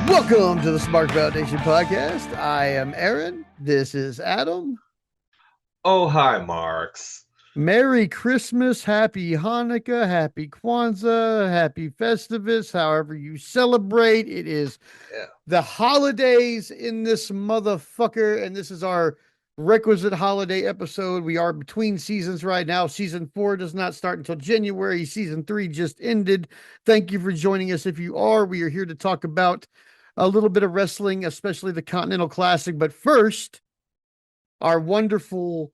Welcome to the Smark Foundation podcast. I am Aaron. This is Adam. Oh, hi, Marks. Merry Christmas, Happy Hanukkah, Happy Kwanzaa, Happy Festivus, however you celebrate. It is Yeah. the holidays in this motherfucker, and this is our requisite holiday episode. We are between seasons right now. Season 4 does not start until January. Season 3 just ended. Thank you for joining us. If you are, we are here to talk about a little bit of wrestling, especially the Continental Classic. But first, our wonderful,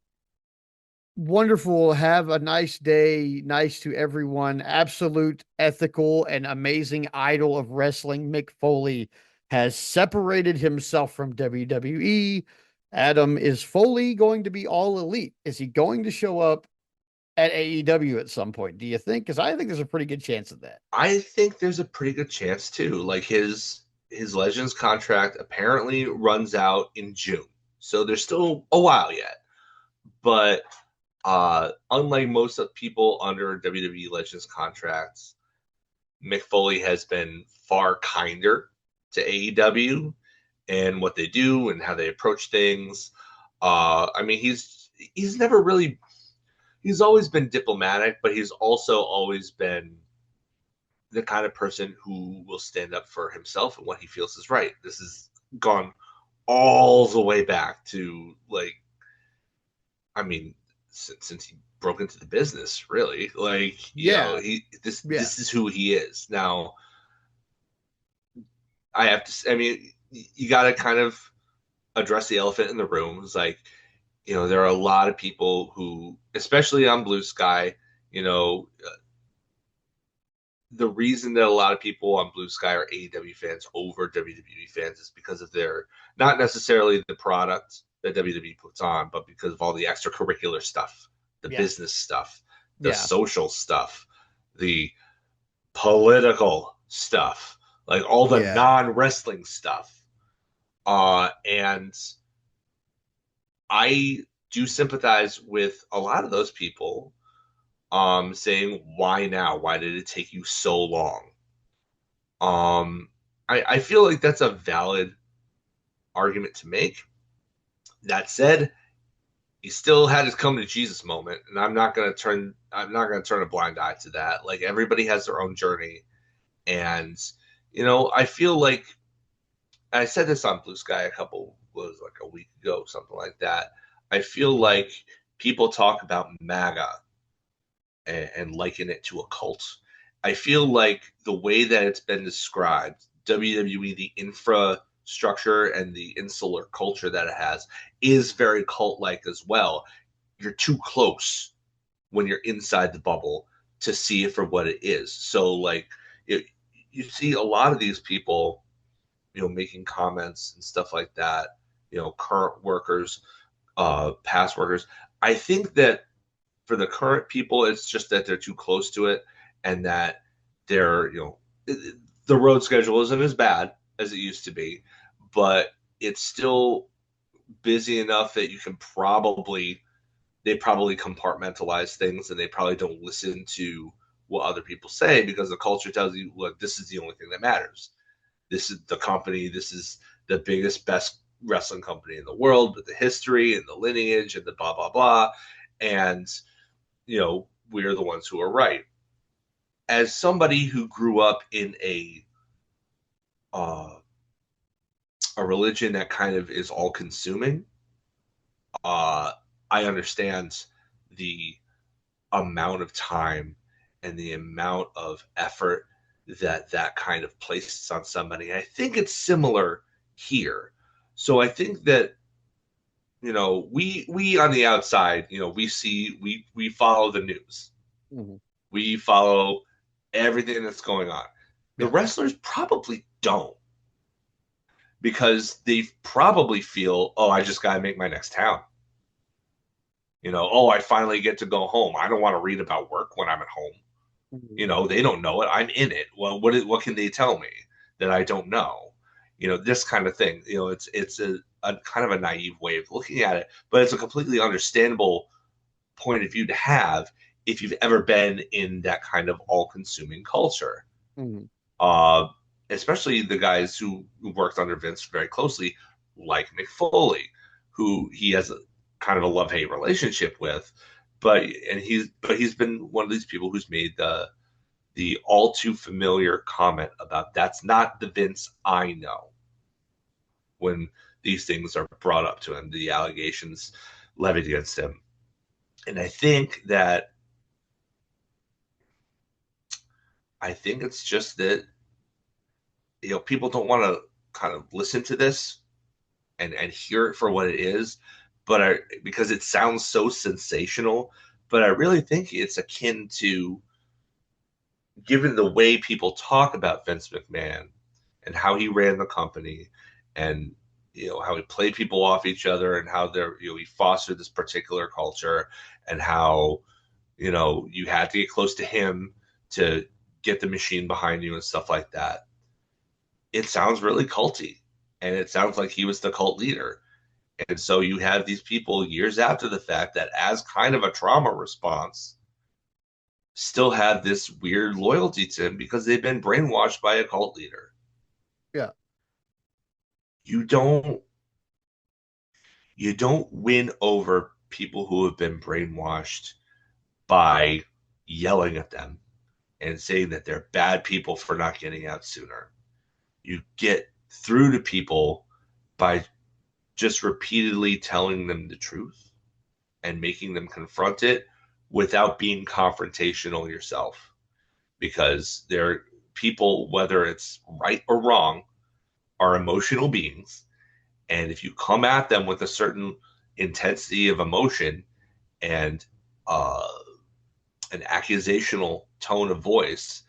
have a nice day, nice to everyone, absolute ethical and amazing idol of wrestling, Mick Foley, has separated himself from WWE. Adam, is Foley going to be all elite? Is he going to show up at AEW at some point, do you think? Because I think there's a pretty good chance of that. I think there's a pretty good chance too. Like his Legends contract apparently runs out in June. So there's still a while yet. But unlike most of people under WWE Legends contracts, Mick Foley has been far kinder to AEW and what they do and how they approach things. I mean, he's never really he's always been diplomatic, but he's also always been the kind of person who will stand up for himself and what he feels is right. This has gone all the way back to I mean, since he broke into the business, really. Yeah, yeah, This is who he is. Now, I have to. I mean, you got to kind of address the elephant in the room. It's like, there are a lot of people who, especially on Blue Sky, the reason that a lot of people on Blue Sky are AEW fans over WWE fans is because of their not necessarily the product that WWE puts on, but because of all the extracurricular stuff, the yeah, business stuff, the yeah, social stuff, the political stuff, like all the yeah. non-wrestling stuff. And I do sympathize with a lot of those people saying, why now? Why did it take you so long? I feel like that's a valid argument to make. That said, he still had his come to Jesus moment, and I'm not gonna turn a blind eye to that. Like everybody has their own journey, and I feel like I said this on Blue Sky was like a week ago, something like that. I feel like people talk about MAGA and liken it to a cult. I feel like the way that it's been described, WWE, the infrastructure and the insular culture that it has, is very cult like as well. You're too close when you're inside the bubble to see it for what it is. So, you see a lot of these people, making comments and stuff like that, current workers, past workers. I think that for the current people, it's just that they're too close to it, and that they're the road schedule isn't as bad as it used to be, but it's still busy enough that they probably compartmentalize things, and they probably don't listen to what other people say because the culture tells you, look, this is the only thing that matters. This is the company. This is the biggest, best wrestling company in the world with the history and the lineage and the blah blah blah, and we're the ones who are right. As somebody who grew up in uh, a religion that kind of is all consuming, uh, I understand the amount of time and the amount of effort that kind of places on somebody. I think it's similar here. So I think that we on the outside, we follow the news. Mhm. We follow everything that's going on. The Yeah. wrestlers probably don't because they probably feel, oh, I just got to make my next town. Oh, I finally get to go home. I don't want to read about work when I'm at home. Mhm. They don't know it. I'm in it. Well, what can they tell me that I don't know? This kind of thing. It's a kind of a naive way of looking at it, but it's a completely understandable point of view to have if you've ever been in that kind of all-consuming culture. Mhm. Uh, especially the guys who worked under Vince very closely, like Mick Foley, who he has a kind of a love-hate relationship with, but he's been one of these people who's made the all too familiar comment about that's not the Vince I know when these things are brought up to him, the allegations levied against him. And I think it's just that people don't want to kind of listen to this and hear it for what it is, because it sounds so sensational. But I really think it's akin to, given the way people talk about Vince McMahon and how he ran the company, and how he played people off each other, and how he fostered this particular culture, and how you had to get close to him to get the machine behind you and stuff like that. It sounds really culty, and it sounds like he was the cult leader. And so you have these people years after the fact that, as kind of a trauma response, still have this weird loyalty to him because they've been brainwashed by a cult leader. Yeah. You don't you don't win over people who have been brainwashed by yelling at them and saying that they're bad people for not getting out sooner. You get through to people by just repeatedly telling them the truth and making them confront it without being confrontational yourself. Because they're people, whether it's right or wrong, are emotional beings. And if you come at them with a certain intensity of emotion and an accusational tone of voice,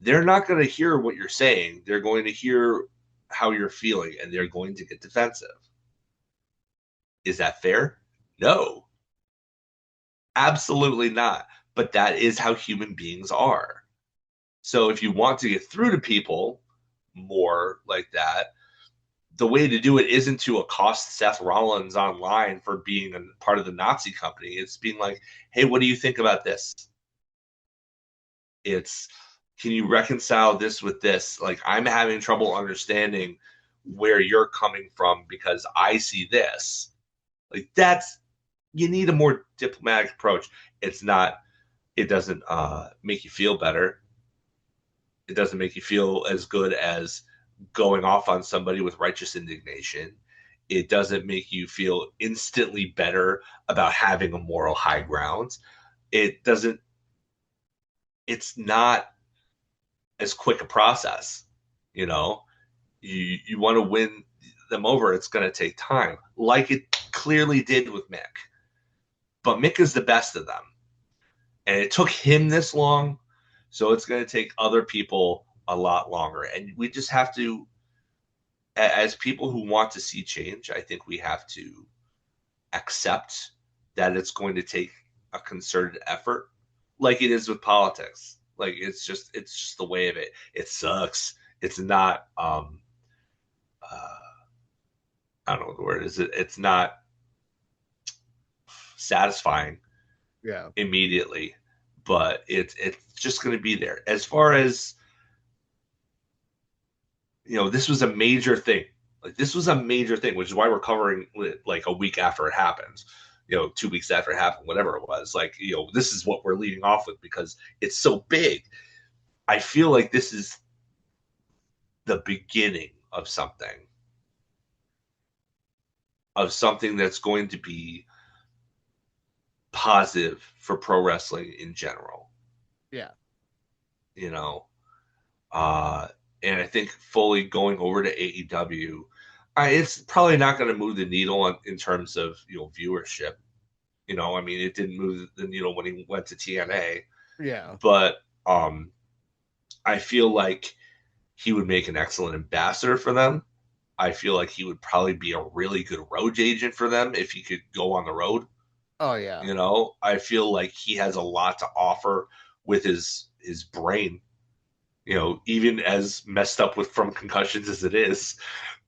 they're not going to hear what you're saying. They're going to hear how you're feeling, and they're going to get defensive. Is that fair? No, absolutely not. But that is how human beings are. So if you want to get through to people more like that, the way to do it isn't to accost Seth Rollins online for being a part of the Nazi company. It's being like, hey, what do you think about this? It's, can you reconcile this with this? Like, I'm having trouble understanding where you're coming from because I see this. Like, you need a more diplomatic approach. It doesn't make you feel better. It doesn't make you feel as good as going off on somebody with righteous indignation. It doesn't make you feel instantly better about having a moral high ground. It doesn't, it's not as quick a process. You know, you want to win them over, it's going to take time, like it clearly did with Mick. But Mick is the best of them. And it took him this long, so it's going to take other people a lot longer. And we just have to, as people who want to see change, I think we have to accept that it's going to take a concerted effort, like it is with politics. Like it's just the way of it. It sucks. It's not I don't know what the word is. It's not satisfying Yeah. immediately, but it's just going to be there. As far as this was a major thing. Like, this was a major thing, which is why we're covering it like a week after it happens. 2 weeks after it happened, whatever it was. Like, this is what we're leading off with because it's so big. I feel like this is the beginning of something that's going to be positive for pro wrestling in general. Yeah. You know, uh, and I think Foley going over to AEW, it's probably not going to move the needle in terms of viewership. I mean, it didn't move the needle when he went to TNA, Yeah. but I feel like he would make an excellent ambassador for them. I feel like he would probably be a really good road agent for them if he could go on the road. Oh yeah. I feel like he has a lot to offer with his brain. Even as messed up from concussions as it is,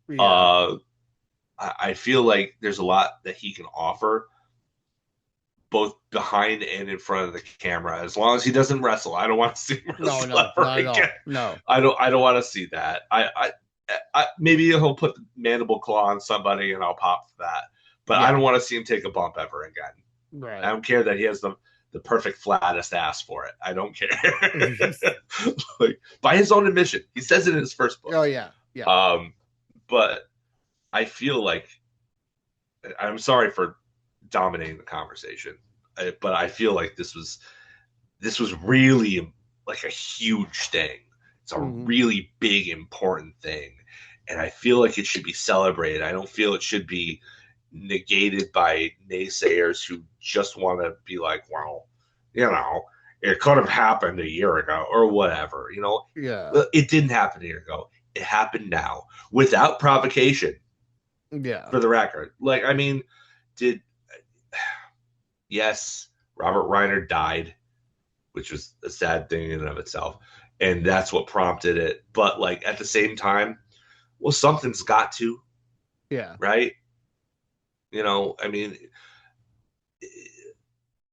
Yeah. uh, I feel like there's a lot that he can offer. both behind and in front of the camera. As long as he doesn't wrestle, I don't want to see him No, wrestle no, ever not at again. all. No. I don't want to see that. Maybe he'll put the mandible claw on somebody and I'll pop for that. But I don't Yeah. want to see him take a bump ever again. I Right. don't care that he has the perfect flattest ass for it. I don't care. Like, by his own admission, he says it in his first book. Oh yeah. Yeah. But I feel like I'm sorry for dominating the conversation, but I feel like this was really like a huge thing. It's a Mhm. really big, important thing. And I feel like it should be celebrated. I don't feel it should be negated by naysayers who just want to be like, well, you know, it could have happened a year ago or whatever. You know, Yeah. it didn't happen a year ago. It happened now without provocation, Yeah. for the record. Like, I mean, did, yes, Robert Reiner died, which was a sad thing in and of itself. And that's what prompted it. But like at the same time, well, something's got to, Yeah. right? You know, I mean,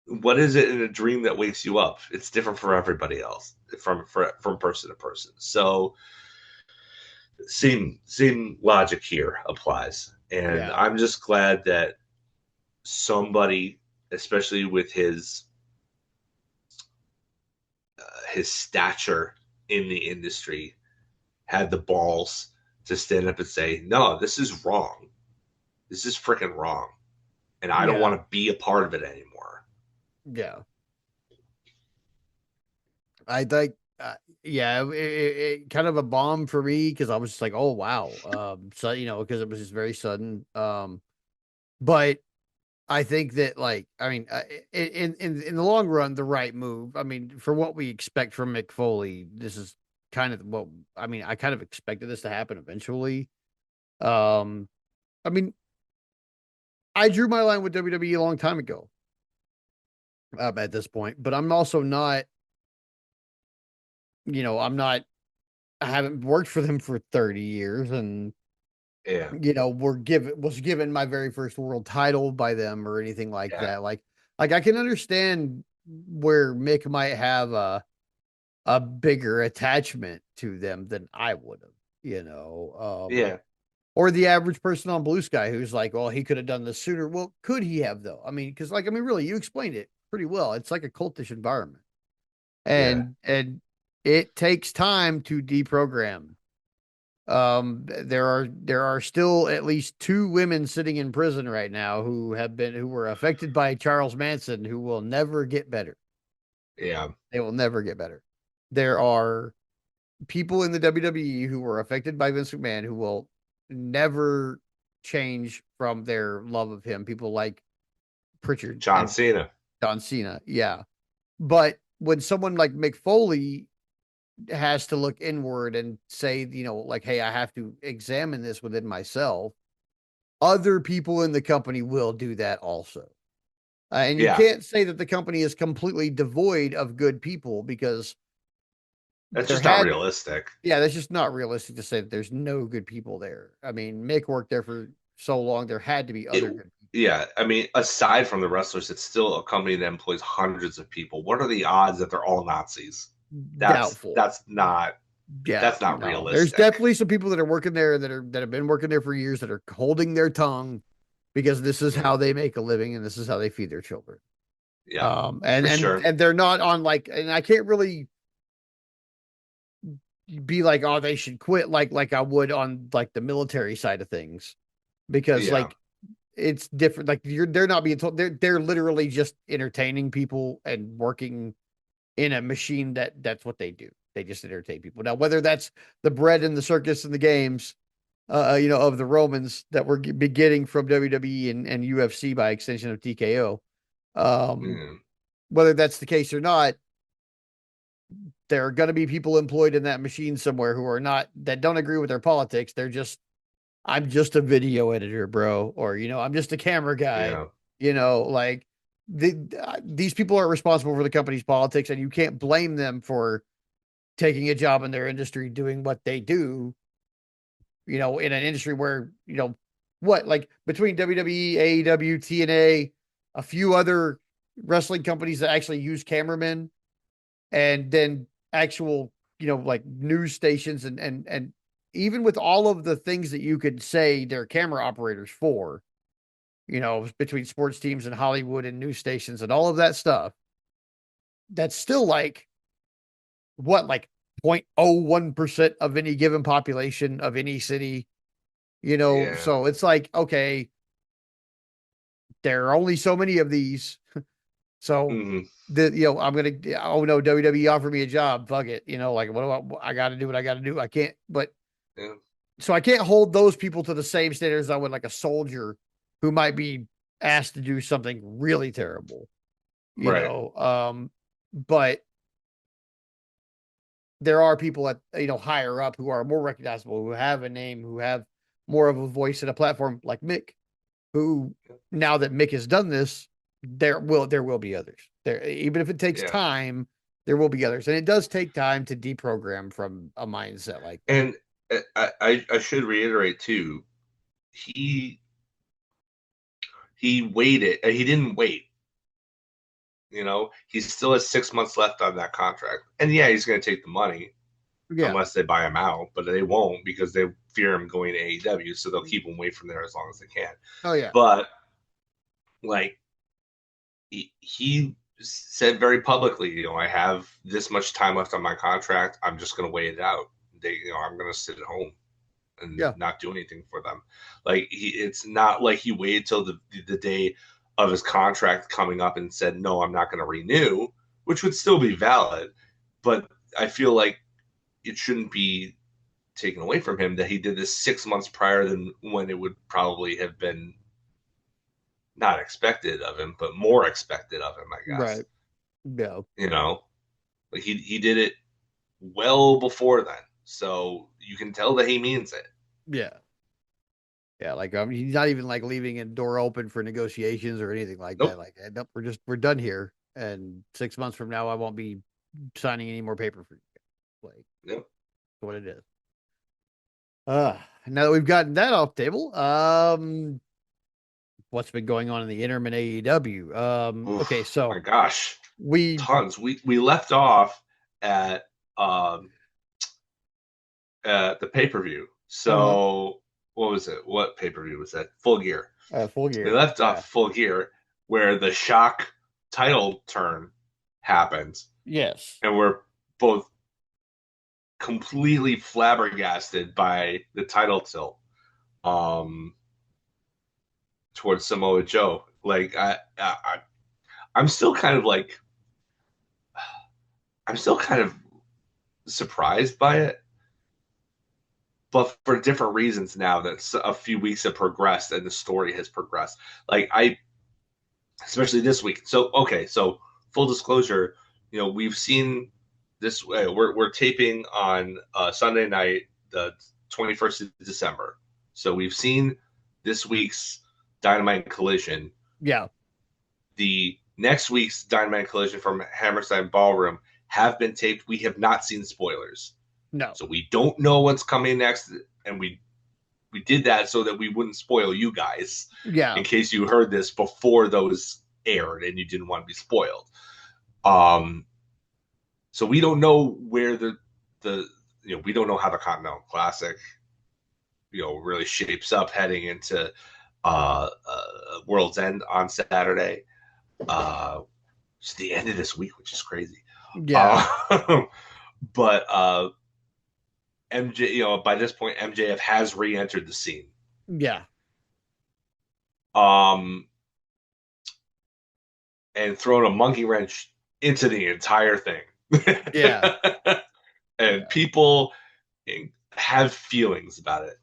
what is it in a dream that wakes you up? It's different for everybody else, from person to person. So same logic here applies. And Yeah. I'm just glad that somebody, especially with his stature in the industry, had the balls to stand up and say, no, this is wrong. This is freaking wrong. And I don't Yeah. want to be a part of it anymore. Yeah. I think, yeah, it kind of a bomb for me because I was just like, oh wow, so because it was just very sudden. But I think that, like, I mean, in the long run, the right move. I mean, for what we expect from Mick Foley, this is kind of what I mean. I kind of expected this to happen eventually. Um, I mean, I drew my line with WWE a long time ago. At this point, but I'm also not. I'm not. I haven't worked for them for 30 years, and Yeah. was given my very first world title by them or anything like Yeah. that. Like I can understand where Mick might have a bigger attachment to them than I would have, Yeah. or the average person on Blue Sky who's like, well, he could have done this sooner. Well, could he have though? I mean, because really, you explained it pretty well. It's like a cultish environment, Yeah. and it takes time to deprogram. There are still at least two women sitting in prison right now who were affected by Charles Manson who will never get better. Yeah. They will never get better. There are people in the WWE who were affected by Vince McMahon who will never change from their love of him. People like Pritchard John and Cena. John Cena. Yeah. But when someone like Mick Foley has to look inward and say, like, hey, I have to examine this within myself, other people in the company will do that also. And you Yeah. can't say that the company is completely devoid of good people because That's there just not had, realistic. yeah, that's just not realistic to say that there's no good people there. I mean, Mick worked there for so long, there had to be It, other good people. yeah. I mean, aside from the wrestlers, it's still a company that employs hundreds of people. What are the odds that they're all Nazis? That's Doubtful. that's not Yeah, that's not no. There's realistic. definitely some people that are working there that have been working there for years that are holding their tongue because this is Yeah. how they make a living and this is how they feed their children. Yeah. And For and sure. and they're not on like, and I can't really be like, oh, they should quit like I would on like the military side of things because Yeah. like it's different. Like they're not being told, they're literally just entertaining people and working in a machine that's what they do. They just entertain people. Now, whether that's the bread and the circus and the games, of the Romans that we're getting from WWE and UFC by extension of TKO. Um, Mm. whether that's the case or not, there are going to be people employed in that machine somewhere who are not that don't agree with their politics. They're just, I'm just a video editor, bro, or I'm just a camera guy. Yeah. Like these people are responsible for the company's politics, and you can't blame them for taking a job in their industry doing what they do. In an industry where what like between WWE, AEW, TNA, a few other wrestling companies that actually use cameramen, and then actual, like news stations, and even with all of the things that you could say they're camera operators for, between sports teams and Hollywood and news stations and all of that stuff, that's still like what, like 0.01% of any given population of any city, Yeah. so it's like, okay, there are only so many of these. So Mm, I'm gonna, oh no, WWE offered me a job, fuck it, like, what do I got to do what I got to do. I can't, but yeah. so I can't hold those people to the same standards I would like a soldier who might be asked to do something really terrible, Right. but there are people at, higher up who are more recognizable, who have a name, who have more of a voice and a platform, like Mick, who, now that Mick has done this, there will be others. There, even if it takes Yeah. time, there will be others. And it does take time to deprogram from a mindset like that. And I should reiterate too, he he waited. He didn't wait. He still has 6 months left on that contract, and yeah, he's going to take the money Yeah. unless they buy him out, but they won't because they fear him going to AEW, so they'll keep him away from there as long as they can. Oh yeah. But like he said very publicly, I have this much time left on my contract. I'm just going to wait it out. I'm going to sit at home and Yeah. not do anything for them. Like it's not like he waited till the day of his contract coming up and said, no, I'm not going to renew, which would still be valid. But I feel like it shouldn't be taken away from him that he did this 6 months prior than when it would probably have been not expected of him, but more expected of him, I guess. Right. Yeah. You know, like he did it well before then. So you can tell that he means it. Yeah. Yeah. Like, he's not even like leaving a door open for negotiations or anything like that. Nope. Like, nope, we're done here. And 6 months from now, I won't be signing any more paper for you. Like, Yep. what it is. Now that we've gotten that off the table, what's been going on in the interim in AEW? Okay, Oof, my so gosh. we, Tons. We left off at um at the pay-per-view. uh-huh, So what was it? What pay-per-view was that? Full Gear. Full We Gear. left Yeah. off Full Gear where the shock title turn happens, Yes. and we're both completely flabbergasted by the title tilt um towards Samoa Joe. Like I'm still kind of like I'm still kind of surprised by it, but for different reasons now that a few weeks have progressed and the story has progressed. Like especially this week. So okay, so full disclosure, we've seen this. We're taping on Sunday night, the 21st of December. So we've seen this week's Dynamite Collision. Yeah. The next week's Dynamite Collision from Hammerstein Ballroom have been taped. We have not seen spoilers, No. so we don't know what's coming next, and we did that so that we wouldn't spoil you guys Yeah. in case you heard this before those aired and you didn't want to be spoiled. Um, so we don't know where the we don't know how the Continental Classic really shapes up heading into World's End on Saturday. It's the end of this week, which is crazy. Yeah. Uh, but MJ, by this point, MJF has re-entered the scene. Yeah. Um, and thrown a monkey wrench into the entire thing. Yeah. And Yeah. people have feelings about it.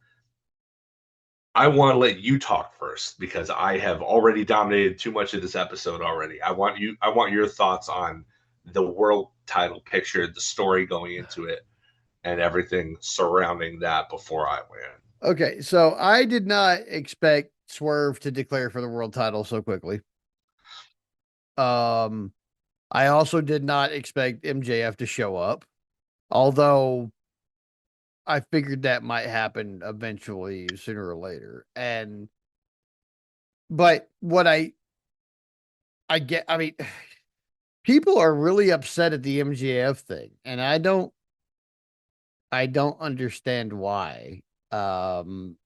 I want to let you talk first because I have already dominated too much of this episode already. I want your thoughts on the world title picture, the story going into it, and everything surrounding that before I win. Okay, so I did not expect Swerve to declare for the world title so quickly. Um, I also did not expect MJF to show up, although I figured that might happen eventually, sooner or later. But what I I mean, people are really upset at the MJF thing, and I don't understand why. Um,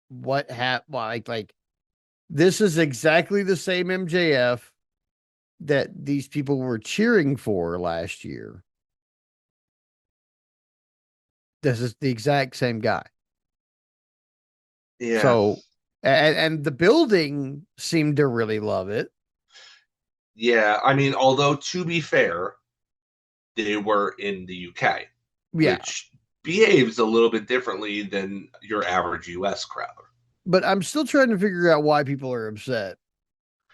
what happened? Like this is exactly the same MJF that these people were cheering for last year. This is the exact same guy. Yeah. So, and the building seemed to really love it. Yeah. I mean, although to be fair, they were in the UK, Yeah, which behaves a little bit differently than your average US crowd. but I'm still trying to figure out why people are upset.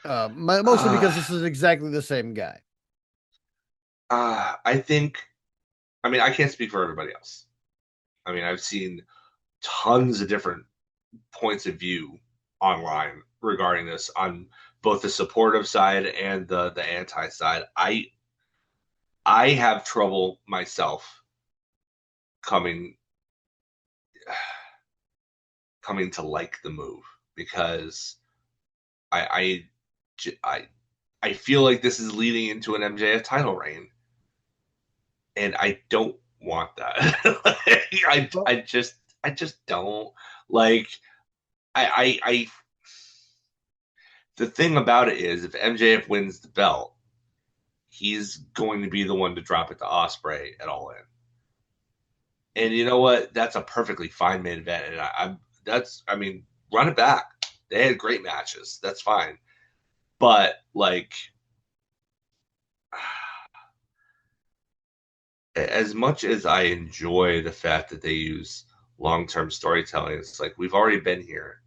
Mostly because Uh, this is exactly the same guy. I think, I mean, I can't speak for everybody else. I mean, I've seen tons of different points of view online regarding this on both the supportive side and the anti side. I have trouble myself coming coming to like the move because I I I feel like this is leading into an MJF title reign, and I don't want that. Well, I just don't like. I the thing about it is, if MJF wins the belt, he's going to be the one to drop it to Osprey at All In. And you know what? That's a perfectly fine main event, and I mean, run it back. They had great matches. That's fine, but like as much as I enjoy the fact that they use long term storytelling, it's like we've already been here.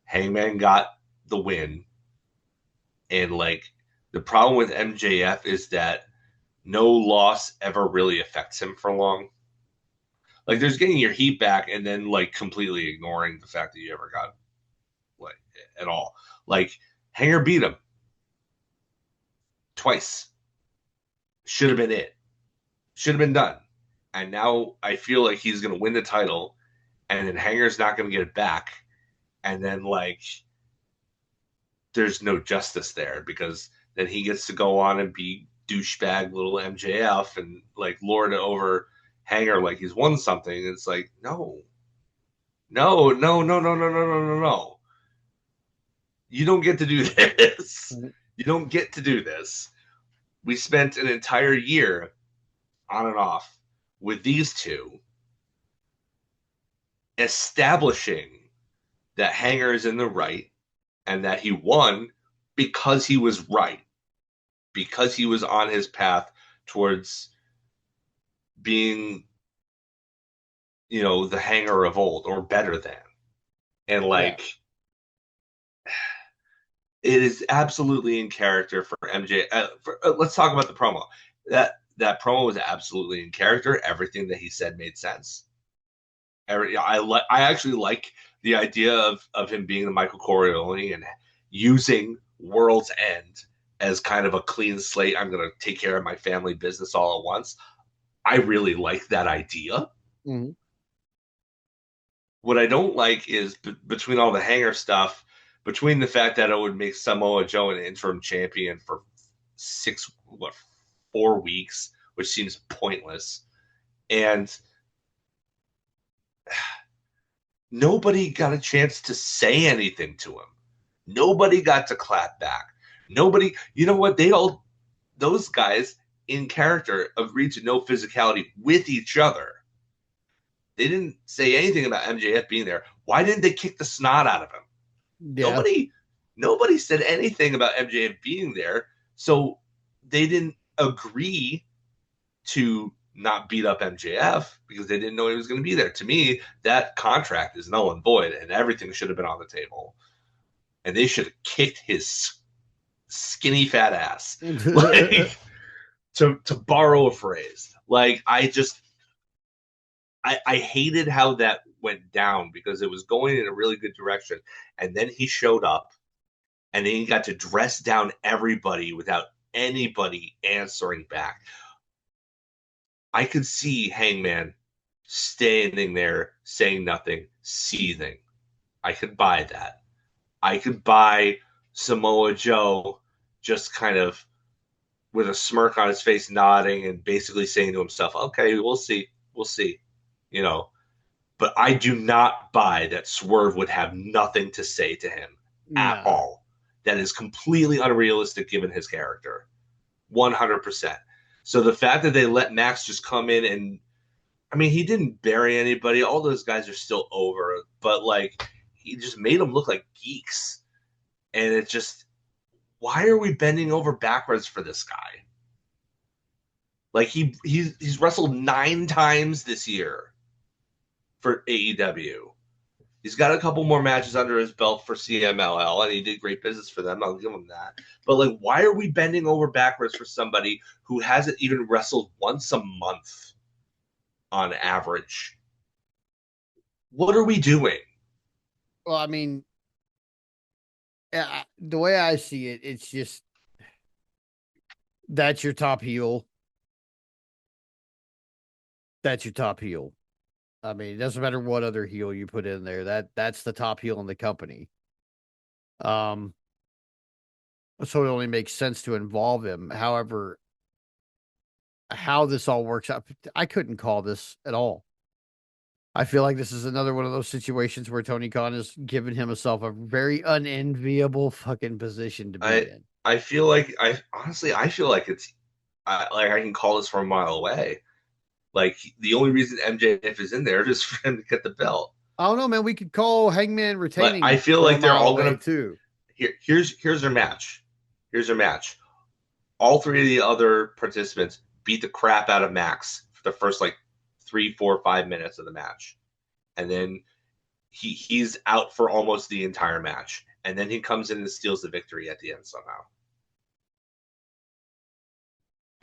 Hangman got the win, and like the problem with MJF is that no loss ever really affects him for long. Like there's getting your heat back and then like completely ignoring the fact that you ever got like at all. Like Hanger beat him twice. Should have been it. Should have been done. And now I feel like he's gonna win the title and then Hanger's not gonna get it back. And then like there's no justice there because then he gets to go on and be douchebag little MJF and like lord over Hanger like he's won something. It's like, no, no, no, no, no, no, no, no, no, no. You don't get to do this. You don't get to do this. We spent an entire year on and off with these two establishing that Hanger is in the right and that he won because he was right, because he was on his path towards being, you know, the Hanger of old or better than. And yeah. like, it is absolutely in character for MJ. Let's talk about the promo. That promo was absolutely in character. Everything that he said made sense. I actually like the idea of him being the Michael Corleone and using World's End as kind of a clean slate. I'm going to take care of my family business all at once. I really like that idea. Mhm. What I don't like is between all the hanger stuff, between the fact that it would make Samoa Joe an interim champion for 4 weeks, which seems pointless, and nobody got a chance to say anything to him. Nobody got to clap back. Nobody, you know what? Those guys in character agreed to no physicality with each other. They didn't say anything about MJF being there. Why didn't they kick the snot out of him? Yeah. Nobody, nobody said anything about MJF being there. So they didn't agree to not beat up MJF because they didn't know he was going to be there. To me, that contract is null and void, and everything should have been on the table. And they should have kicked his skinny fat ass, like to borrow a phrase. Like I hated how that went down because it was going in a really good direction, and then he showed up, and then he got to dress down everybody without anybody answering back. I could see Hangman standing there saying nothing, seething. I could buy that. I could buy Samoa Joe just kind of with a smirk on his face, nodding and basically saying to himself, "Okay, we'll see, we'll see," you know. But I do not buy that Swerve would have nothing to say to him at Nah. all. That is completely unrealistic given his character. 100%. So the fact that they let Max just come in and, I mean, he didn't bury anybody. All those guys are still over, but like he just made them look like geeks. And it just, why are we bending over backwards for this guy? Like he's wrestled 9 times this year for AEW. He's got a couple more matches under his belt for CMLL, and he did great business for them. I'll give him that. But like, why are we bending over backwards for somebody who hasn't even wrestled once a month on average? What are we doing? Well, I mean, the way I see it, it's just that's your top heel. That's your top heel. I mean, it doesn't matter what other heel you put in there. That's the top heel in the company. Um, so it only makes sense to involve him. However, how this all works out, I couldn't call this at all. I feel like this is another one of those situations where Tony Khan has given himself a very unenviable fucking position to be I in. I feel like I feel like it's like I can call this from a mile away. Like the only reason MJF is in there is for him to get the belt. I don't know, man. We could call Hangman Like I retaining feel from a like they're mile all away gonna too. here's their match. Here's their match. All three of the other participants beat the crap out of Max for the first like 3, 4, 5 minutes of the match, and then he's out for almost the entire match, and then he comes in and steals the victory at the end somehow.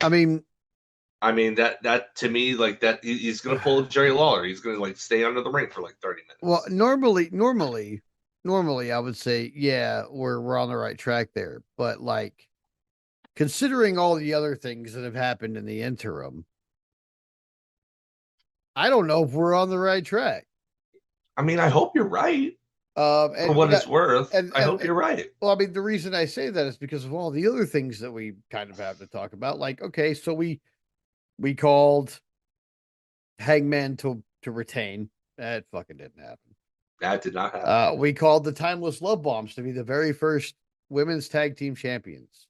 I mean, I mean that to me like that he's gonna pull Jerry Lawler. He's gonna like stay under the ring for like 30 well, minutes. normally, I would say, yeah, we're on the right track there. But like, considering all the other things that have happened in the interim, I don't know if we're on the right track. I mean, I hope you're right for And what it's worth. I hope and you're right. well, I mean, the reason I say that is because of all the other things that we kind of have to talk about. Like, okay, so we called Hangman to retain. That fucking didn't happen. That did not happen. We called the Timeless Love Bombs to be the very first women's tag team champions.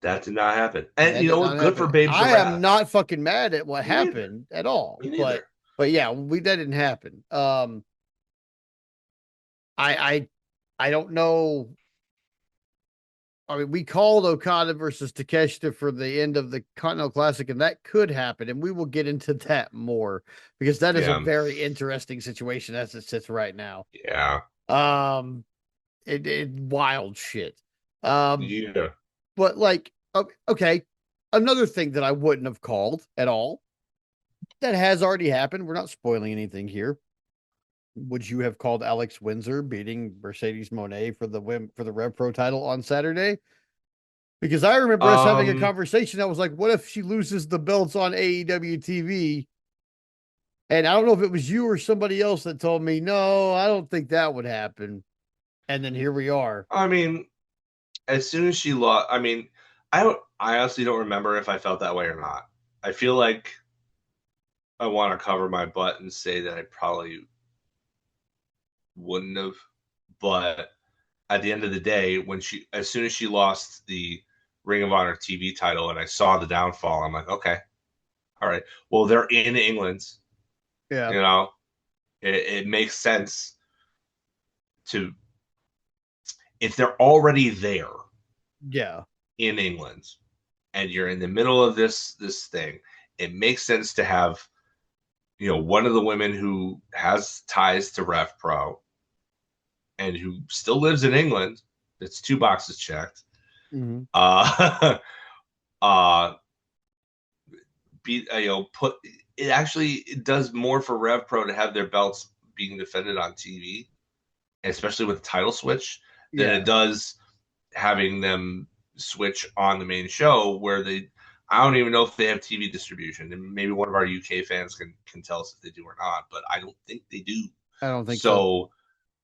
That did not happen. And That you did know what? not Good for happen. Babes of I am Wrath. not fucking mad at what Me neither. happened at all, Me neither. but yeah, we that didn't happen. I I don't know. I mean, we called Okada versus Takeshita for the end of the Continental Classic, and that could happen, and we will get into that more because that is a Yeah. very interesting situation as it sits right now. Yeah. Um, it wild shit. Um, Yeah. but like, okay, another thing that I wouldn't have called at all that has already happened. We're not spoiling anything here. Would you have called Alex Windsor beating Mercedes Moné for the Rev Pro title on Saturday? Because I remember us having a Um, conversation that was like, what if she loses the belts on AEW TV? And I don't know if it was you or somebody else that told me, no, I don't think that would happen. And then here we are. I mean, as soon as she lost, I mean, I honestly don't remember if I felt that way or not. I feel like I want to cover my butt and say that I probably wouldn't have, but at the end of the day, as soon as she lost the Ring of Honor TV title and I saw the downfall, I'm like, okay, all right. Well, they're in England, Yeah. you know, it makes sense to if they're already there Yeah. in England and you're in the middle of this thing, it makes sense to have one of the women who has ties to Rev Pro and who still lives in England. That's 2 boxes checked. Mm-hmm. Uh, be put it actually it does more for Rev Pro to have their belts being defended on TV, especially with the title switch, than it Yeah. does having them switch on the main show where they. I don't even know if they have TV distribution, and maybe one of our UK fans can tell us if they do or not, but I don't think they do. I don't think so. So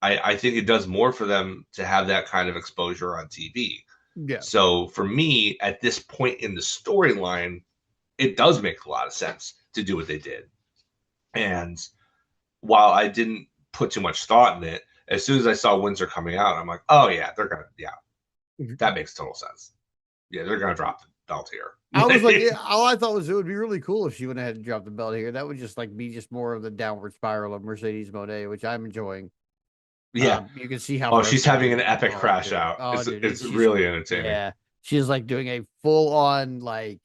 I think it does more for them to have that kind of exposure on TV. Yeah. So for me, at this point in the storyline, it does make a lot of sense to do what they did. And while I didn't put too much thought in it, as soon as I saw Windsor coming out, I'm like, oh yeah, that makes total sense. Yeah, they're gonna drop the belt here. I was like, yeah, all I thought was it would be really cool if she went ahead and dropped the belt here. That would just like be just more of the downward spiral of Mercedes Monet, which I'm enjoying. Yeah. You can see how Oh, she's having frustrated. an epic Oh, crash dude. out. Oh, It's dude. it's She's really entertaining. yeah. She's like doing a full on like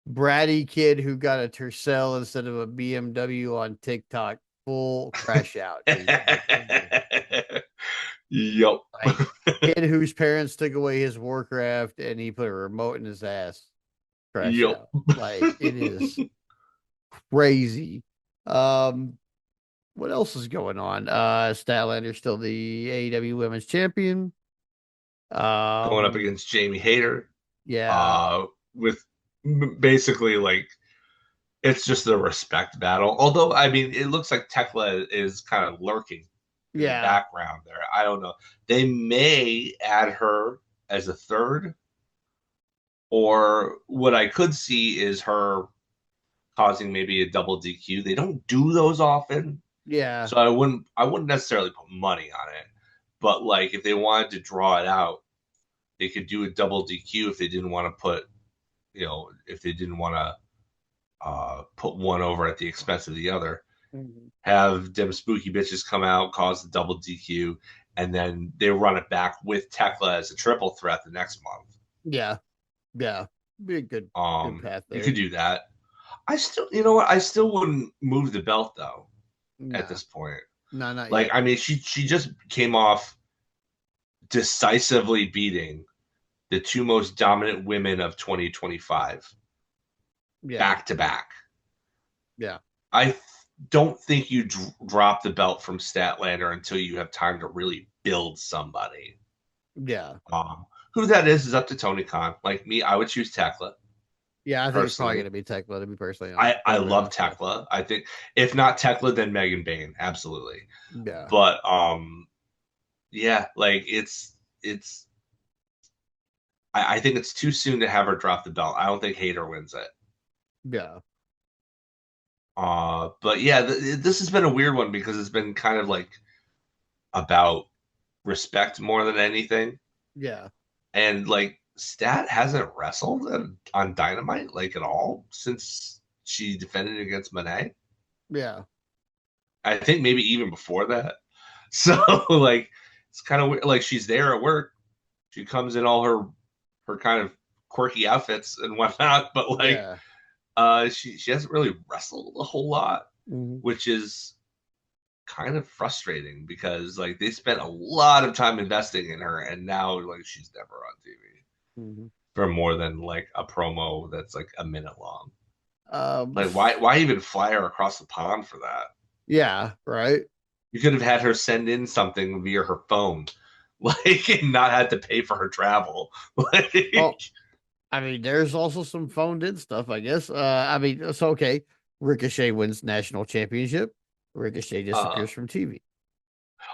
bratty kid who got a Tercel instead of a BMW on TikTok. Full crash out, dude. Yep. Like kid whose parents took away his Warcraft and he put a remote in his ass. Crash Yep. out. Like it is crazy. Um, what else is going on? Statlander's still the AEW Women's Champion. Going up Um, against Jamie Hayter. yeah, With basically like it's just a respect battle. Although I mean, it looks like Tekla is kind of lurking in the yeah, background there. I don't know. They may add her as a third, or what I could see is her causing maybe a double DQ. They don't do those often, yeah. so I wouldn't necessarily put money on it. But like if they wanted to draw it out, they could do a double DQ if they didn't want to put, if they didn't want to put one over at the expense of the other. Mhm. Have them spooky bitches come out, cause the double DQ, and then they run it back with Tekla as a triple threat the next month. Yeah, yeah. Be a good path You could there. do that. I still, you know what? I still wouldn't move the belt though at Nah, this point. no, not Like, yet. I mean, she just came off decisively beating the two most dominant women of 2025 Yeah, back to back. yeah, I don't think you drop the belt from Statlander until you have time to really build somebody. yeah, Who that is up to Tony Khan. Like me, I would choose Tekla yeah. I think it's probably personally. gonna be Tekla, to be personally honest. I love Tekla. I think if not Tekla, then Megan Bain, absolutely. Yeah, But yeah, like it's. I think it's too soon to have her drop the belt. I don't think Hayter wins it. yeah, But yeah, this has been a weird one because it's been kind of like about respect more than anything. yeah. And like Stat hasn't wrestled on Dynamite like at all since she defended against Monet. Yeah. I think maybe even before that. So like it's kind of weird. Like she's there at work. She comes in all her kind of quirky outfits and whatnot, but like Yeah. she hasn't really wrestled a whole lot, Mhm. which is kind of frustrating because like they spent a lot of time investing in her and now like she's never on TV Mhm. for more than like a promo that's like a minute long. Um, Like why even fly her across the pond for that? yeah, right. You could have had her send in something via her phone, like and not had to pay for her travel. Like Well, I mean, there's also some phoned in stuff, I guess. I mean, it's okay. Ricochet wins national championship. Ricochet uh disappears from TV.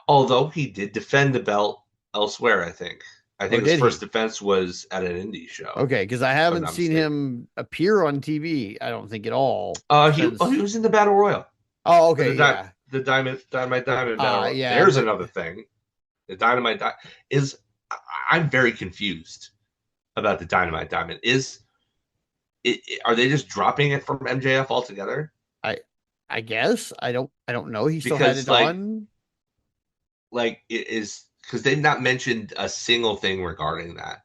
although he did defend the belt elsewhere, I think. I Oh, think his did first he? defense was at an indie show, Okay, because I if I'm haven't not seen mistaken. him appear on TV. I don't think at all He since. was in the Battle Royal. Oh, The okay, yeah. the Dynamite Battle Royal. Yeah, There's but another thing. The Dynamite is I'm very confused about the Dynamite Diamond. Are they just dropping it from MJF altogether? I, I guess I don't know. He still had Because it on. it is because they've not mentioned a single thing regarding that.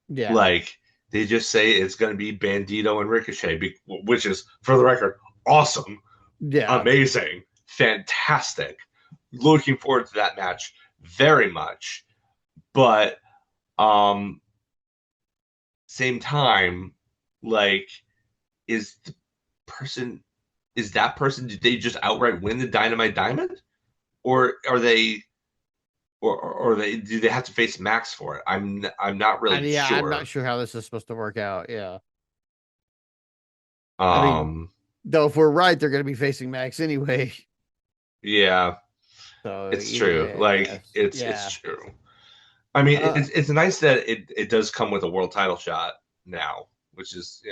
Yeah, Like they just say it's going to be Bandito and Ricochet, which is for the record awesome, yeah, amazing, fantastic. Looking forward to that match very much. But um same time, like is the person is that person did they just outright win the Dynamite Diamond? Or are they or they do they have to face Max for it? I'm not and really yeah, I'm not sure. sure how this is supposed to work out. Yeah, I mean, Um though, if we're right, they're going to be facing Max anyway. yeah, So it's true. yeah, Like yes, it's yeah, true. I mean, Uh, it's nice that it does come with a world title shot now, which is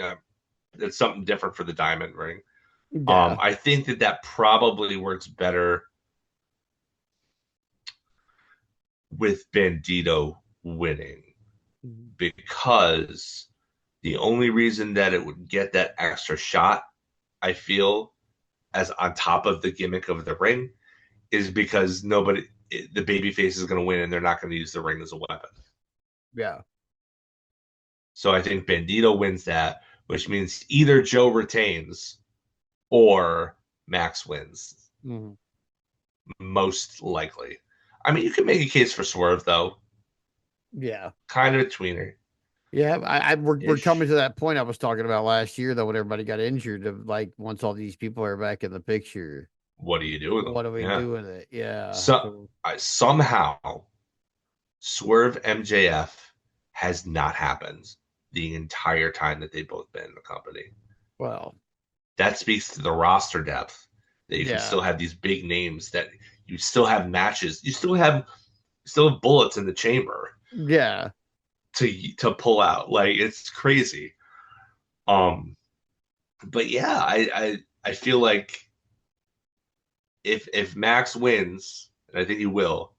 it's something different for the diamond ring. yeah. I think that probably works better with Bandito winning Mhm. because the only reason that it would get that extra shot, I feel, as on top of the gimmick of the ring, is because the babyface is going to win and they're not going to use the ring as a weapon. Yeah. So I think Bandito wins that, which means either Joe retains or Max wins, Mhm. most likely. I mean, you can make a case for Swerve though, Yeah. kind of a tweener Yeah, we're coming ish. to that point I was talking about last year, though, when everybody got injured. Of like, once all these people are back in the picture, What do you do with them? what do we Yeah. do with it? Yeah. So So, somehow Swerve MJF has not happened the entire time that they've both been in the company. well, That speaks to the roster depth that you can yeah, still have these big names, that you still have matches, you still have bullets in the chamber yeah, to pull out. Like it's crazy. But yeah, I feel like if Max wins, and I think he will,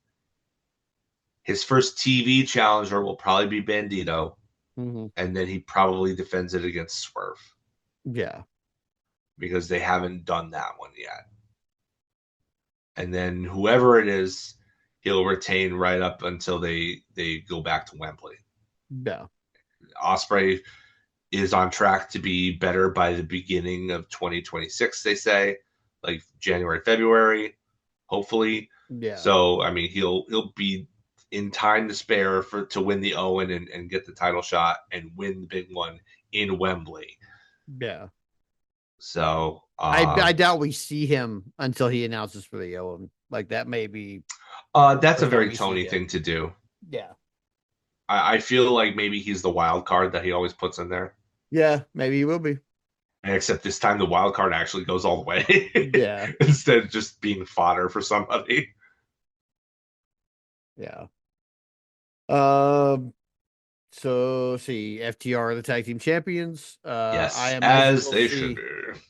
his first TV challenger will probably be Bandito, hmm, and then he probably defends it against Swerve yeah, because they haven't done that one yet. And then whoever it is, he'll retain right up until they go back to Wembley. yeah. Osprey is on track to be better by the beginning of 2026. They say, like January, February, hopefully. Yeah, So I mean, he'll be in time to spare to win the Owen and get the title shot and win the big one in Wembley. yeah. So I doubt we see him until he announces for the Owen. Like that may be that's a first time very we see Tony thing him. to do. Yeah, I feel like maybe he's the wild card that he always puts in there. yeah. Maybe he will be. Except this time the wild card actually goes all the way Yeah, instead of just being fodder for somebody. yeah. Um. So see, FTR are the tag team champions. I Yes, imagine as we'll they should see. be.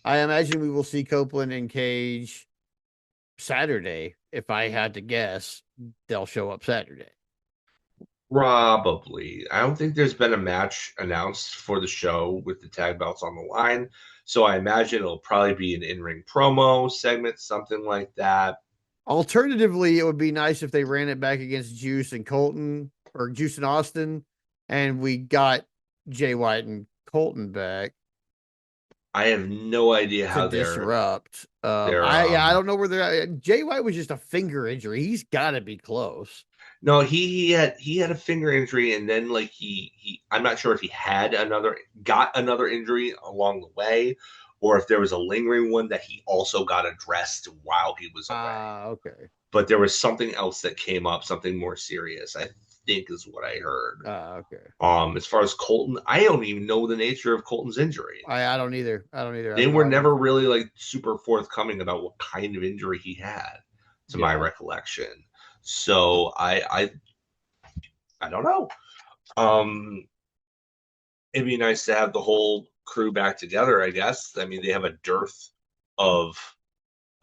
I imagine we will see Copeland and Cage Saturday. If I had to guess, they'll show up Saturday. Probably. I don't think there's been a match announced for the show with the tag belts on the line. So I imagine it'll probably be an in-ring promo segment, something like that. Alternatively, it would be nice if they ran it back against Juice and Colton, or Juice and Austin, and we got Jay White and Colton back I have no idea to how disrupt. they're I don't know where they're at. Jay White was just a finger injury. He's got to be close. no, he had a finger injury, and then like he I'm not sure if he got another injury along the way, or if there was a lingering one that he also got addressed while he was away. Ah, okay. But there was something else that came up, something more serious, I think is what I heard. Ah, okay. As far as Colton, I don't even know the nature of Colton's injury. I don't either. I don't either. I They don't know were how much. never really like super forthcoming about what kind of injury he had, to my Yeah. recollection. So I don't know. Um, it'd be nice to have the whole crew back together, I guess. I mean, they have a dearth of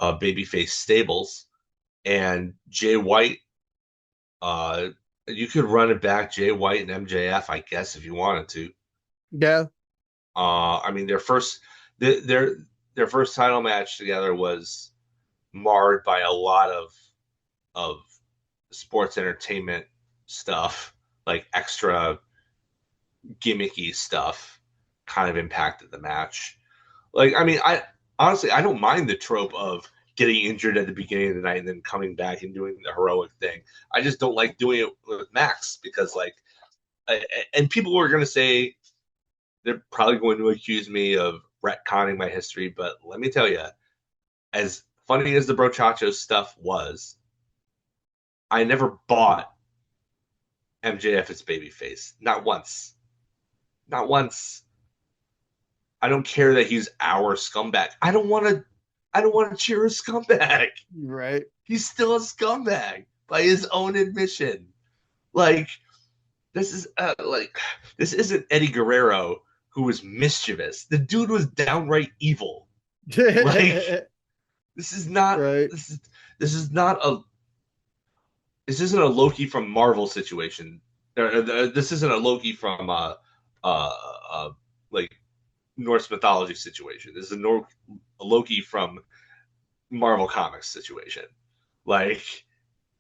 babyface stables, and Jay White. Uh, you could run it back, Jay White and MJF, I guess, if you wanted to. Yeah. I mean, their first title match together was marred by a lot of sports entertainment stuff, like extra gimmicky stuff, kind of impacted the match. Like, I mean, I honestly I don't mind the trope of getting injured at the beginning of the night and then coming back and doing the heroic thing. I just don't like doing it with Max because, like, and people are going to say they're probably going to accuse me of retconning my history, but let me tell you, as funny as the Brochacho stuff was, I never bought MJF as babyface. Not once. Not once. I don't care that he's our scumbag. I don't want to. I don't want to cheer a scumbag. Right. He's still a scumbag by his own admission. Like this isn't Eddie Guerrero who was mischievous. The dude was downright evil. Like this is not Right. this is not a this isn't a Loki from Marvel situation. This isn't a Loki from uh, uh like Norse mythology situation. This is a Loki from Marvel Comics situation. Like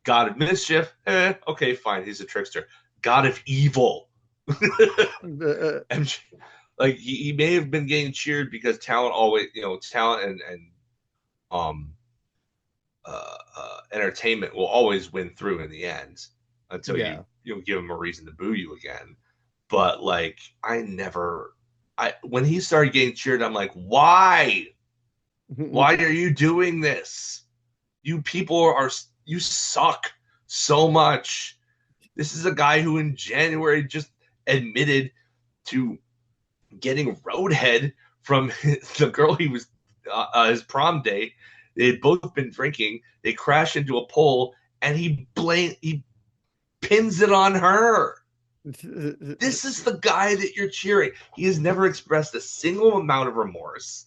God of mischief, okay, fine, he's a trickster. God of evil, and like he may have been getting cheered because talent always, talent and um entertainment will always win through in the end until Yeah. you give him a reason to boo you again. But like I when he started getting cheered, I'm like, why? Why are you doing this? You people are you suck so much. This is a guy who in January just admitted to getting roadhead from the girl he was his prom date. They had both been drinking. They crash into a pole, and he pins it on her. This is the guy that you're cheering. He has never expressed a single amount of remorse.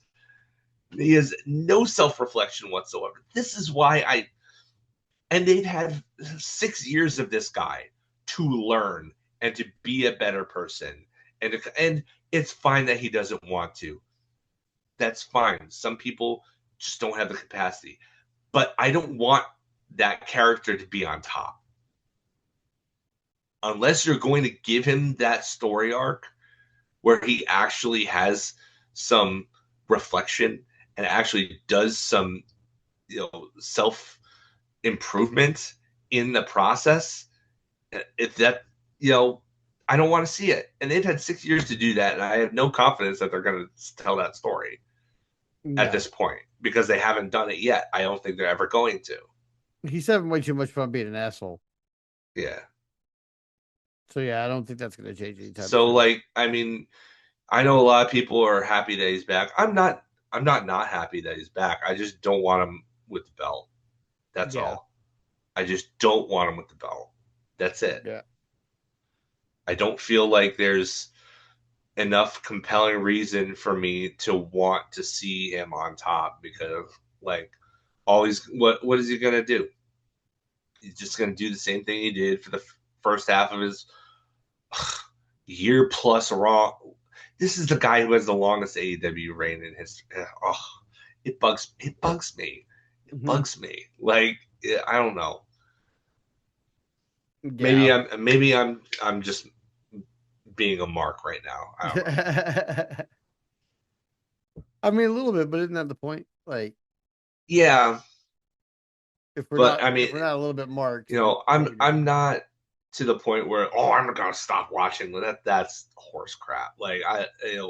He has no self-reflection whatsoever. This is why and they've had 6 years of this guy to learn and to be a better person. And it's fine that he doesn't want to. That's fine. Some people just don't have the capacity. But I don't want that character to be on top. Unless you're going to give him that story arc where he actually has some reflection and actually does some self improvement in the process, if that I don't want to see it. And they've had 6 years to do that, and I have no confidence that they're going to tell that story at No. this point because they haven't done it yet. I don't think they're ever going to. He's having way too much fun being an asshole. Yeah. So yeah, I don't think that's gonna change anytime So soon. like, I mean, I know a lot of people are happy that he's back. I'm not happy that he's back. I just don't want him with the belt. That's Yeah. all. I just don't want him with the belt. That's it. Yeah. I don't feel like there's enough compelling reason for me to want to see him on top because like always what is he going to do? He's just going to do the same thing he did for the first half of his year plus Raw. This is the guy who has the longest AEW reign in history. Oh, it bugs me. It Mhm. bugs me. Like I don't know. Yeah. Maybe I'm just being a mark right now. I don't know. I mean, a little bit, but isn't that the point? Like, Yeah, if we're but not I mean, if we're not a little bit marked, what are we I'm doing? not to the point where I'm gonna stop watching. That's horse crap. Like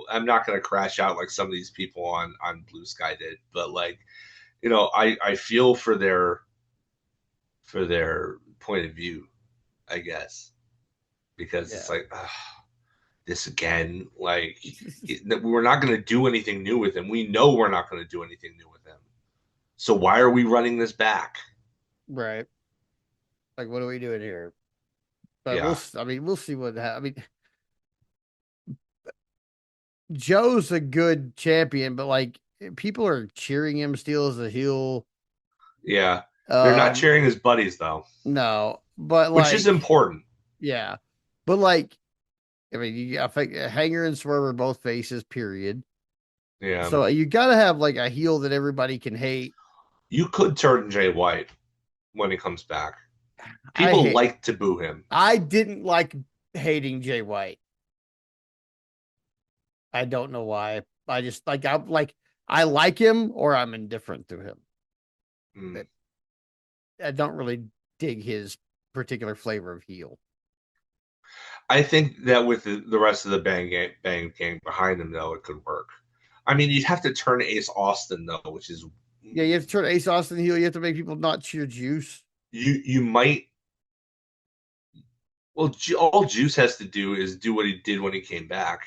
I'm not gonna crash out like some of these people on Blue Sky did. But like I feel for their point of view, I guess, because it's Yeah. like this again. Like we're not gonna do anything new with him. We know we're not gonna do anything new with him. So why are we running this back? Right. Like, what are we doing here? But Yeah, I mean, we'll see I mean, Joe's a good champion, but like people are cheering him still as a heel. yeah. They're not Um, cheering his buddies though, no, but which is like, important. yeah, but like, I mean, I think Hanger and Swerve are both faces, period. Yeah. So you got to have like a heel that everybody can hate. You could turn Jay White when he comes back. I People hate. like to boo him. I didn't like hating Jay White. I don't know why. I just I like him or I'm indifferent to him. Mm. But I don't really dig his particular flavor of heel. I think that with the rest of the Bang gang behind him, though, it could work. I mean, you'd have to turn Ace Austin though, which is Yeah, you have to turn Ace Austin heel. You have to make people not cheer Juice. you might. Well, all Juice has to do is do what he did when he came back,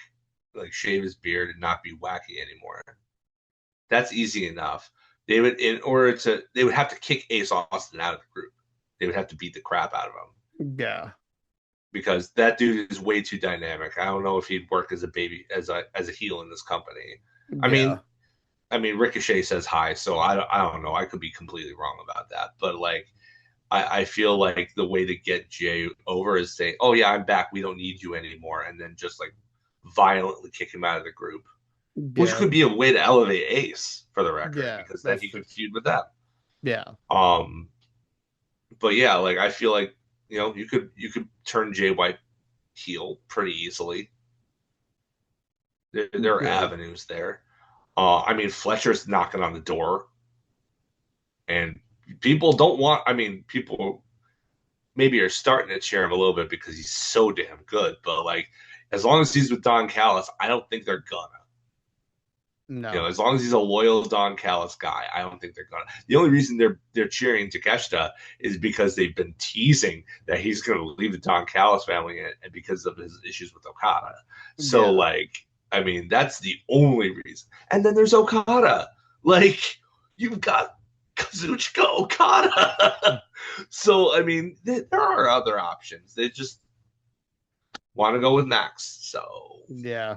like shave his beard and not be wacky anymore. That's easy enough. They would have to kick Ace Austin out of the group. They would have to beat the crap out of him. Yeah. because that dude is way too dynamic. I don't know if he'd work as a baby as a heel in this company. I Yeah. mean, Ricochet says hi, so I don't know. I could be completely wrong about that, but like I feel like the way to get Jay over is saying, "Oh yeah, I'm back. We don't need you anymore," and then just like violently kick him out of the group, which Yeah. could be a way to elevate Ace for the record, Yeah. because then That's he true. could feud with them. Yeah. Um, but yeah, like I feel like you could turn Jay White heel pretty easily. There are Good. avenues there. Fletcher's knocking on the door, and people don't want. People maybe are starting to cheer him a little bit because he's so damn good. But like, as long as he's with Don Callis, I don't think they're gonna. No. As long as he's a loyal Don Callis guy, I don't think they're gonna. The only reason they're cheering Takeshita is because they've been teasing that he's gonna leave the Don Callis family, and because of his issues with Okada. So Yeah. like, that's the only reason. And then there's Okada. Like, you've got Kazuchika Okada. So there are other options. They just want to go with Max. So Yeah.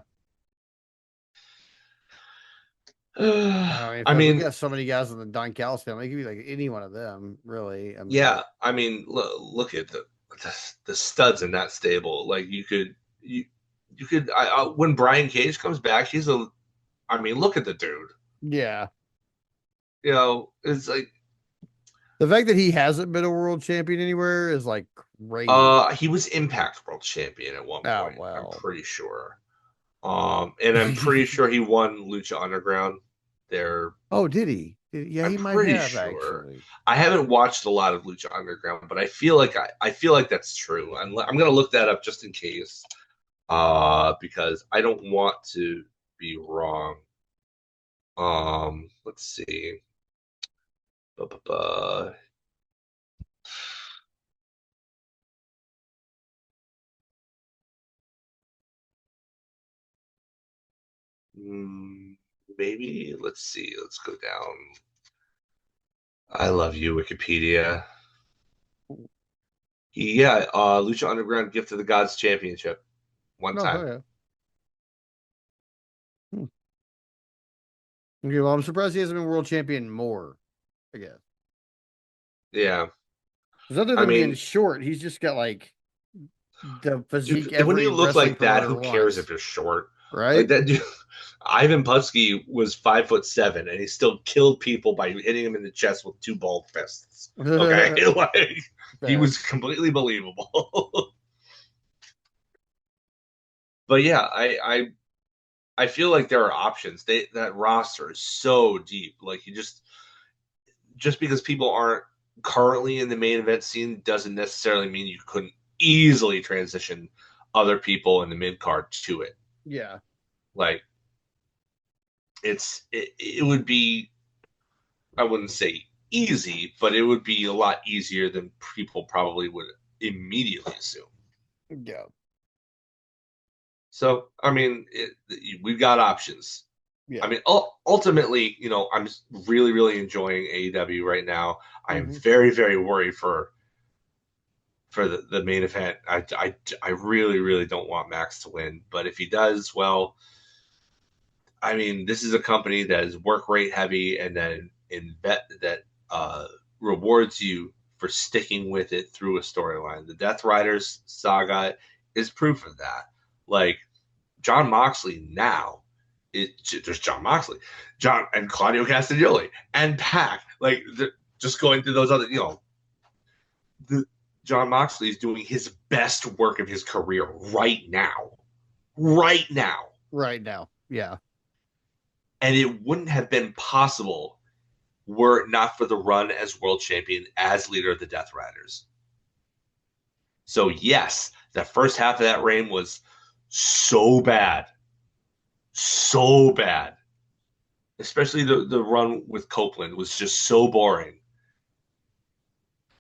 I mean, I fuck, we mean, got so many guys in the Don Callis family. It could be like any one of them, really. yeah, look at the studs in that stable. Like you could when Brian Cage comes back, look at the dude. Yeah. It's like The fact that he hasn't been a world champion anywhere is like crazy. he was Impact World Champion at one Oh point. I'm well. pretty sure. And I'm pretty sure he won Lucha Underground. There, Oh, did he? Yeah, I'm he might pretty have sure. actually. I haven't watched a lot of Lucha Underground, but I feel like that's true. I'm gonna look that up just in case. Because I don't want to be wrong. Let's see. Ba-ba-ba. Mm, Maybe let's see. Let's go down. I love you, Wikipedia. Yeah, Lucha Underground Gift of the Gods Championship one No, time. yeah. Hmm. Okay, well, I'm surprised he hasn't been world champion more, I guess. Yeah, Because other I than being mean, short, he's just got like the physique dude, when every you look wrestling like that, promoter who cares if wants, you're short? Like right? that dude, Ivan Putski was 5'7", and he still killed people by hitting him in the chest with two ball fists. Okay, like he Fair. was completely believable. But yeah, I feel like there are options. That roster is so deep. Like you just because people aren't currently in the main event scene doesn't necessarily mean you couldn't easily transition other people in the mid card to it. Yeah. Like it would be, I wouldn't say easy, but it would be a lot easier than people probably would immediately assume. Yeah. So we've got options. Yeah. Ultimately, I'm really, really enjoying AEW right now. I am Hmm. very, very worried for the main event. I really, really don't want Max to win, but if he does, well, this is a company that is work rate heavy and then that rewards you for sticking with it through a storyline. The Death Riders saga is proof of that. Like John Moxley now. There's John Moxley, John and Claudio Castagnoli and Pac. Like just going through those other, the John Moxley is doing his best work of his career right now, right now, Right now. Yeah. and it wouldn't have been possible were it not for the run as world champion as leader of the Death Riders. So yes, the first half of that reign was so bad, so bad. Especially the run with Copeland was just so boring.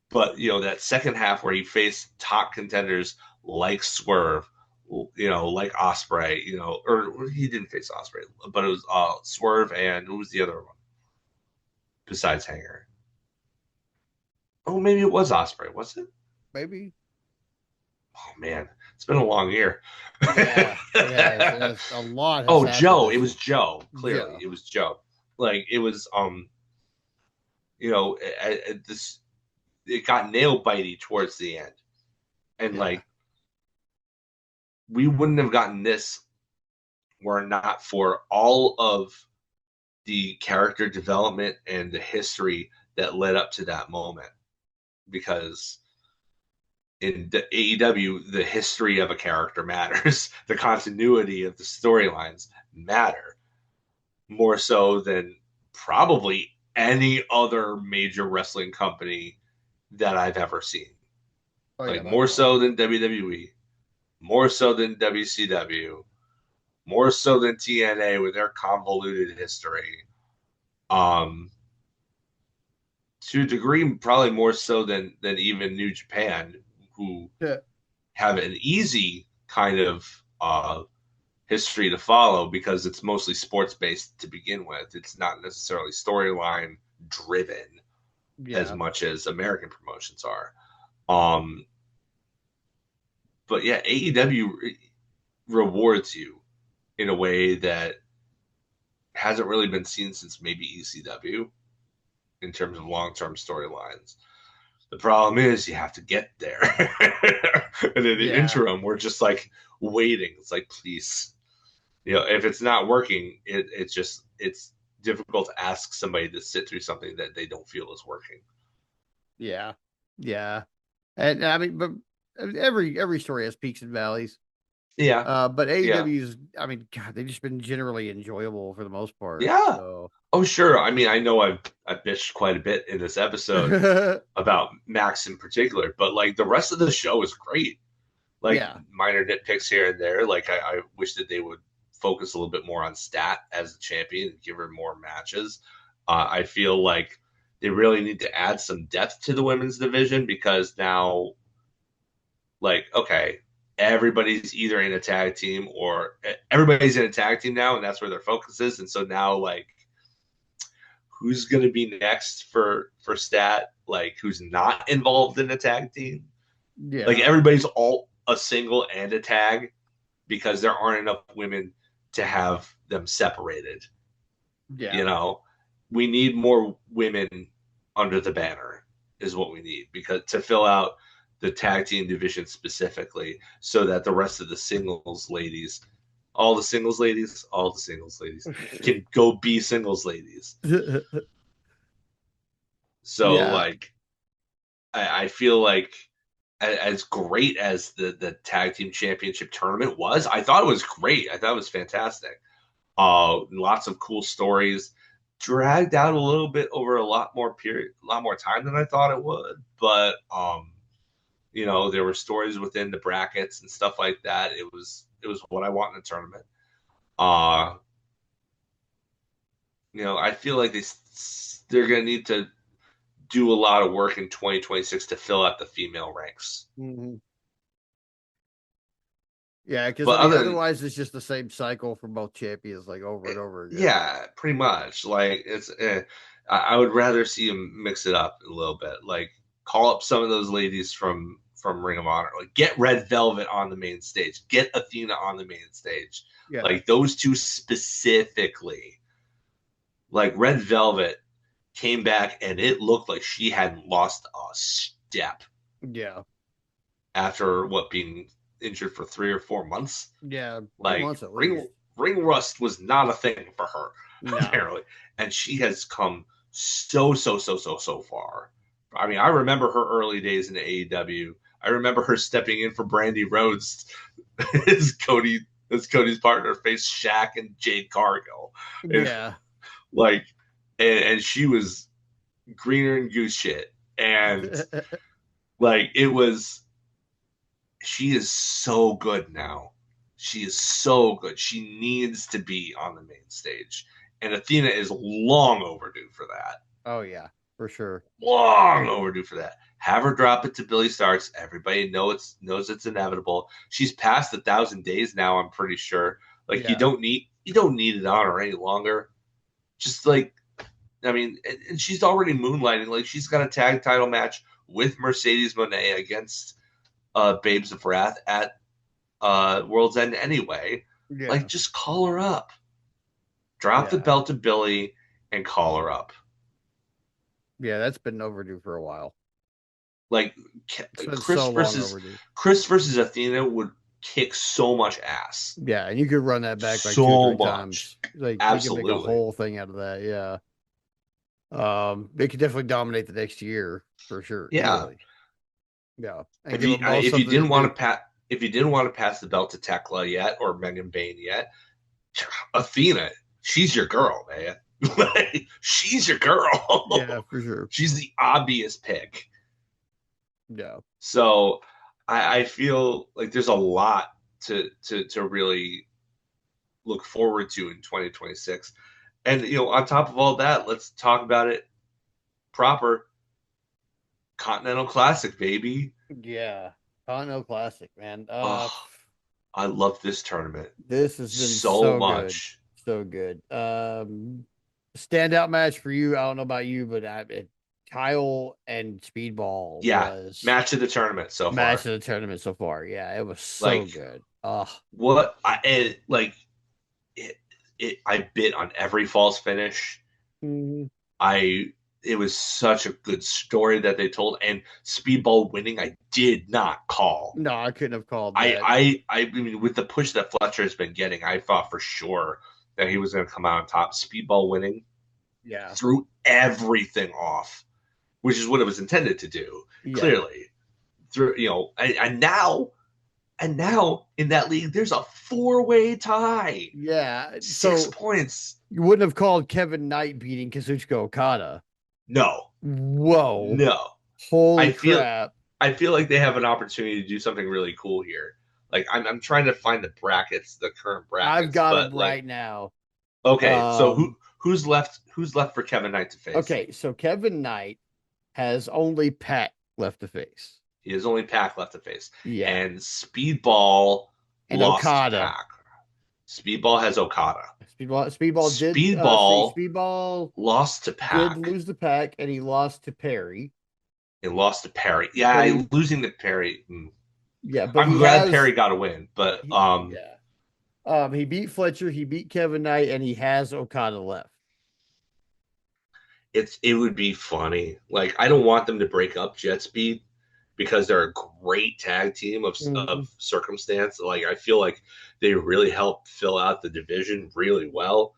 But that second half where he faced top contenders like Swerve, like Osprey, or he didn't face Osprey, but it was Swerve and who was the other one besides Hanger? Oh, maybe it was Osprey, was it? Maybe. Oh man, it's been a long year. Yeah, it has. It has. A lot has Oh, happened Joe. It this was year. Joe. Clearly, Joe. it was Joe. Like it was. You know, this it got nail bitey towards the end, and Yeah. like we wouldn't have gotten this were it not for all of the character development and the history that led up to that moment. Because in the AEW, the history of a character matters. The continuity of the storylines matter more so than probably any other major wrestling company that I've ever seen. Oh yeah, Like by more far. so than WWE, more so than WCW, more so than TNA with their convoluted history. Um, to a degree, probably more so than even New Japan, who Yeah. have an easy kind of history to follow because it's mostly sports based to begin with. It's not necessarily storyline driven as Yeah. much as American promotions are. Um, but yeah, AEW rewards you in a way that hasn't really been seen since maybe ECW in terms of long term storylines. The problem is you have to get there. And in the Yeah. interim, we're just like waiting. It's like, please, if it's not working, it's difficult to ask somebody to sit through something that they don't feel is working. Yeah. Yeah. And I mean, but every story has peaks and valleys. Yeah, But yeah, AEW's, I mean, God, they've just been generally enjoyable for the most part. yeah. So Oh, sure. I mean, I know I've bitched quite a bit in this episode about Max in particular, but like the rest of the show is great. Like yeah. minor nitpicks here and there. Like I wish that they would focus a little bit more on Stat as the champion and give her more matches. I feel like they really need to add some depth to the women's division because now, like, okay, everybody's either in a tag team or everybody's in a tag team now, and that's where their focus is. And so now, like, who's going to be next for Stat? Like, who's not involved in a tag team? Like, Yeah. everybody's all a single and a tag because there aren't enough women to have them separated. Yeah. You know, we need more women under the banner is what we need because to fill out the tag team division specifically so that the rest of the singles ladies, all the singles ladies can go be singles ladies. So Yeah. like I feel like as great as the tag team championship tournament was, I thought it was great. I thought it was fantastic. Lots of cool stories. Dragged out a little bit over a lot more time than I thought it would. But there were stories within the brackets and stuff like that. It was what I want in a tournament. Uh, I feel like they're gonna need to do a lot of work in 2026 to fill out the female ranks. Mhm. Yeah, because I But mean, other than otherwise it's just the same cycle for both champions, like over and over again. yeah, pretty much. Like I would rather see him mix it up a little bit. Like call up some of those ladies from Ring of Honor. Like get Red Velvet on the main stage. Get Athena on the main stage. Yeah. Like those two specifically. Like Red Velvet came back and it looked like she hadn't lost a step Yeah. after what being injured for 3 or 4 months. Yeah. Three Like months at least. ring rust was not a thing for her No. apparently, and she has come so far. I mean, I remember her early days in the AEW. I remember her stepping in for Brandy Rhodes as Cody's partner faced Shaq and Jade Cargill, and Yeah. like, and she was greener than goose shit, and like it was she is so good now. She is so good. She needs to be on the main stage. And Athena is long overdue for that. Oh yeah, for sure. Long overdue for that. Have her drop it to Billy Starks. Everybody knows it's inevitable. She's past 1,000 days now, I'm pretty sure. Like Yeah. you don't need it on her any longer. Just like I mean, and she's already moonlighting. Like she's got a tag title match with Mercedes Moné against Babes of Wrath at World's End anyway. Like, Yeah. just call her up. Drop the Yeah. belt to Billy and call her up. Yeah. That's been overdue for a while. Like It's been Chris so long versus overdue. Athena would kick so much ass. Yeah. And you could run that back like two or So three much. times. Like you can make a Absolutely. whole thing out of that. Yeah. They could definitely dominate the next year for sure. Yeah. Easily. Yeah. And If give you them both if you something to didn't want do. to pass the belt to Tekla yet or Megan Bain yet, Athena, she's your girl, man. She's your Yeah, girl. for sure. She's the obvious pick. Yeah. So I feel like there's a lot to really look forward to in 2026. And on top of all that, let's talk about it proper. Continental Classic, baby. Yeah. Continental Classic, man. Oh, I love this tournament This has been so so good. much. So good. Standout match for you. I don't know about you, but Kyle and Speedball Yeah, was match of the tournament so match far. of the tournament so far. Yeah, it was so Like good. Oh, what I and, like I bit on every false finish. mhm. I It was such a good story that they told, and Speedball winning I did not call. No, I couldn't have called that. I mean, with the push that Fletcher has been getting, I thought for sure that he was going to come out on top. Speedball winning Yeah. threw everything off, which is what it was intended to do. Yeah. Clearly, through and now in that league, there's a 4-way tie, Yeah. 6 points. You wouldn't have called Kevin Knight beating Kazuchika Okada. No, Whoa. no. I Holy feel crap. I feel like they have an opportunity to do something really cool here. Like I'm trying to find the current I've brackets, got but him like, right now. okay, so Um, who's left? Who's left for Kevin Knight to face? okay, so Kevin Knight has only Pat left to face. He has only Pac left to face, Yeah. and Speedball And lost to Okada. Pac. Speedball has Okada. Speedball did Speedball Speedball lost to did Pac lose the pack and he lost to Perry. and lost to Perry. But Yeah, he losing to Perry. yeah, but I'm he glad has Perry got a win, but yeah. He beat Fletcher, he beat Kevin Knight, and he has Okada left. it would be funny. Like, I don't want them to break up Jet Speed because they're a great tag team Mhm. of circumstance. Like, I feel like they really help fill out the division really well.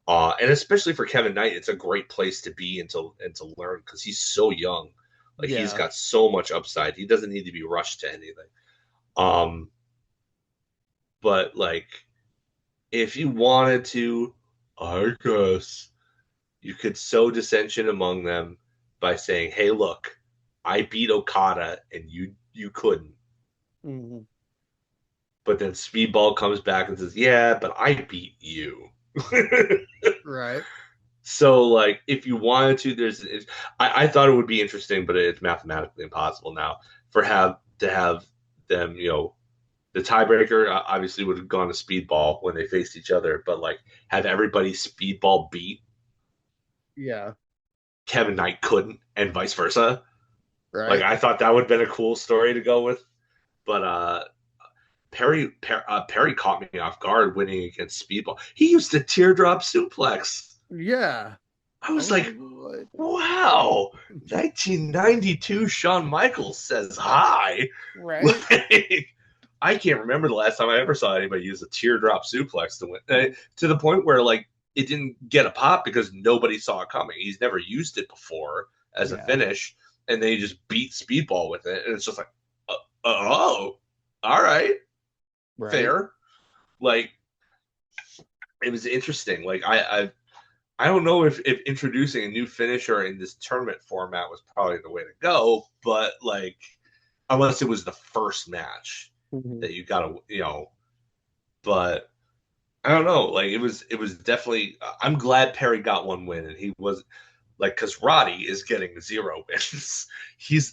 And especially for Kevin Knight, it's a great place to be and to learn because he's so young. Like, he's Yeah. got so much upside. He doesn't need to be rushed to anything. Um, but like, if you wanted to, I guess you could sow dissension among them by saying, "Hey, look, I beat Okada and you couldn't." Mhm. But then Speedball comes back and says, "Yeah, but I beat you." Right. So, like, if you wanted to, I thought it would be interesting, but it's mathematically impossible now to have them. The tiebreaker obviously would have gone to Speedball when they faced each other, but like have everybody Speedball beat Yeah. Kevin Knight couldn't, and vice versa. Like, Right. I thought that would have been a cool story to go with, but Perry caught me off guard winning against Speedball. He used a teardrop suplex. Yeah. I I was was like, like, what? wow, 1992 Shawn Michaels says hi. Right. Like, I can't remember the last time I ever saw anybody use a teardrop suplex to win. To the point where, like, it didn't get a pop because nobody saw it coming. He's never used it before as a Yeah. finish, and then he just beat Speedball with it, and it's just like, oh, all right, Right. fair. Like, it was interesting. Like, I don't know if introducing a new finisher in this tournament format was probably the way to go, but like, unless it was the first match Mhm. that you got to, but I don't know. Like, it was definitely. I'm glad Perry got one win, and he was like, because Roddy is getting 0 wins. He's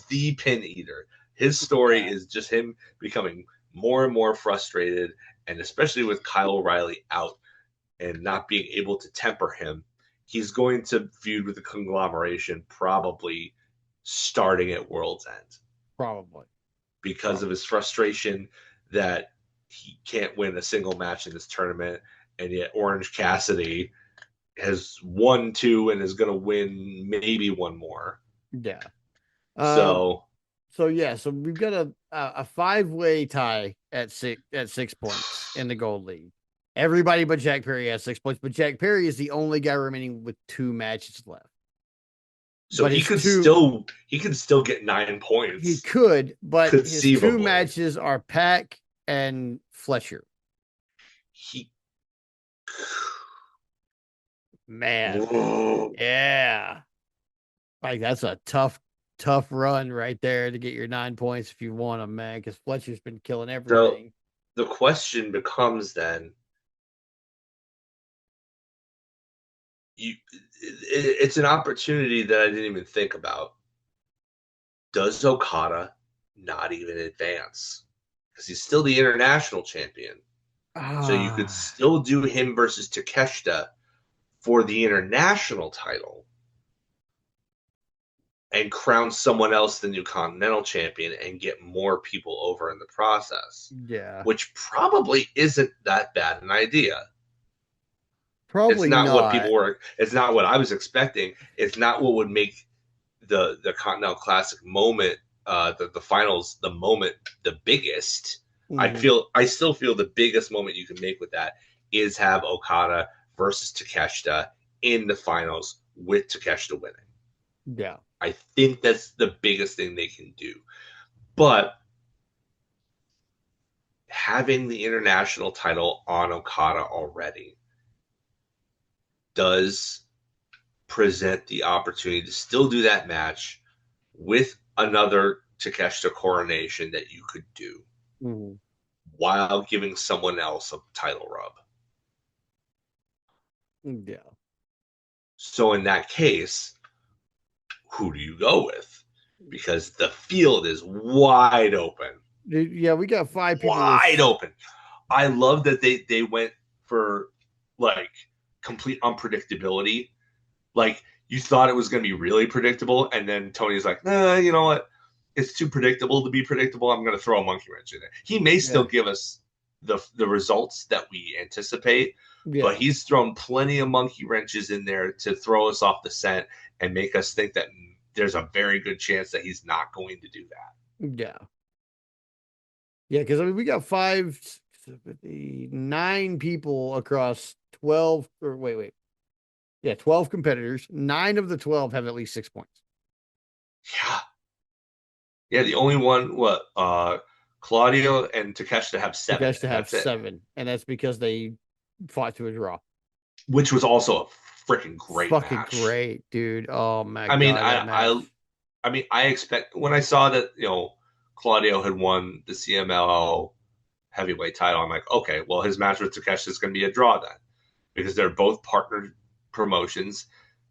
the pin eater. His story Yeah. is just him becoming more and more frustrated, and especially with Kyle O'Reilly out and not being able to temper him, he's going to feud with the conglomeration probably starting at World's End. Probably. because of his frustration that he can't win a single match in this tournament, and yet Orange Cassidy has won 2 and is going to win maybe one more. Yeah. So So we've got a 5-way tie at 6 points in the Gold League. Everybody but Jack Perry has 6 points, but Jack Perry is the only guy remaining with 2 matches left. so But he his could two still get 9 he points could, but his 2 conceivably. matches are Pac and Fletcher. He Man, yeah, like that's a tough run right there to get your 9 points if you want them, man. Because Fletcher's been killing so everything. the question becomes then, it's an opportunity that I didn't even think about. Does Okada not even advance? Because he's still the international champion. So you could Ah, still do him versus Takeshita for the international title and crown someone else the new Continental champion and get more people over in the process, yeah, which probably isn't that bad an idea. It's probably not what not. people were. It's not what I was expecting. It's not what would make the Continental Classic moment, the finals, the moment the biggest. Mhm. I still feel the biggest moment you can make with that is have Okada versus Takeshita in the finals with Takeshita winning. Yeah, I think that's the biggest thing they can do. But having the international title on Okada already does present the opportunity to still do that match with another Takeshita coronation that you could do mhm. while giving someone else a title rub. Yeah. So in that case, who do you go with? Because the field is wide open. Yeah, we got 5 people Wide with. open. I love that they went for like complete unpredictability. Like you thought it was going to be really predictable, and then Tony's like, nah, you know what? It's too predictable to be predictable. I'm going to throw a monkey wrench in it. He may still Yeah, give us the results that we anticipate, but yeah, he's thrown plenty of monkey wrenches in there to throw us off the scent and make us think that there's a very good chance that he's not going to do that. yeah, yeah. Because I mean, we got 9 people across 12. Or wait, yeah, 12 competitors. 9 of the 12 have at least 6 points. Yeah, yeah. The only one, what, Claudio and Takeshita have The 7, guys to and have that's it. 7, and that's because they fought to a draw. Which was also a freaking great Fucking match. great, dude. Oh my I mean, god, that match. I mean, I expect when I saw that Claudio had won the CMLL heavyweight title, I'm like, okay, well his match with Takeshi is going to be a draw then, because they're both partnered promotions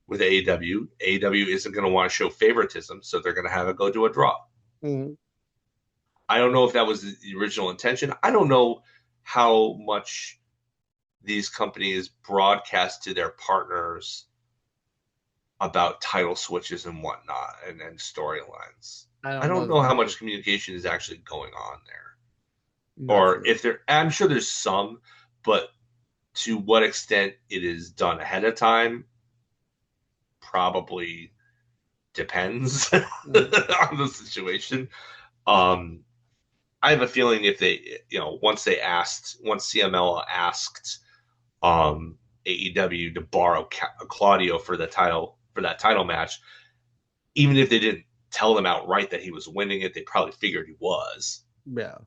with AEW. AEW isn't going to want to show favoritism, so they're going to have it go to a draw. Mhm. I don't know if that was the original intention. I don't know how much these companies broadcast to their partners about title switches and whatnot and storylines. I I don't know don't that know they how do. much communication is actually going on there. Not Or sure. if there, I'm sure there's some, but to what extent it is done ahead of time probably depends on Mhm. the situation. Um, I have a feeling if they, once CML asked AEW to borrow Claudio for that title match, even if they didn't tell them outright that he was winning it, they probably figured he was. Yeah.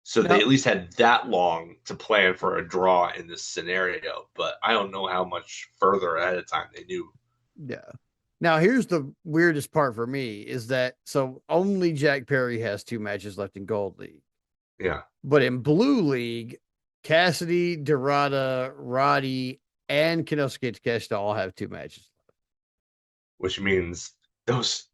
So they Now, at least had that long to plan for a draw in this scenario. But I don't know how much further ahead of time they knew. yeah. Now, here's the weirdest part for me is that so only Jack Perry has 2 matches left in Gold League, Yeah, but in Blue League, Cassidy, Dorada, Roddy, and Kinosuke Takeshita all have 2 matches. which means those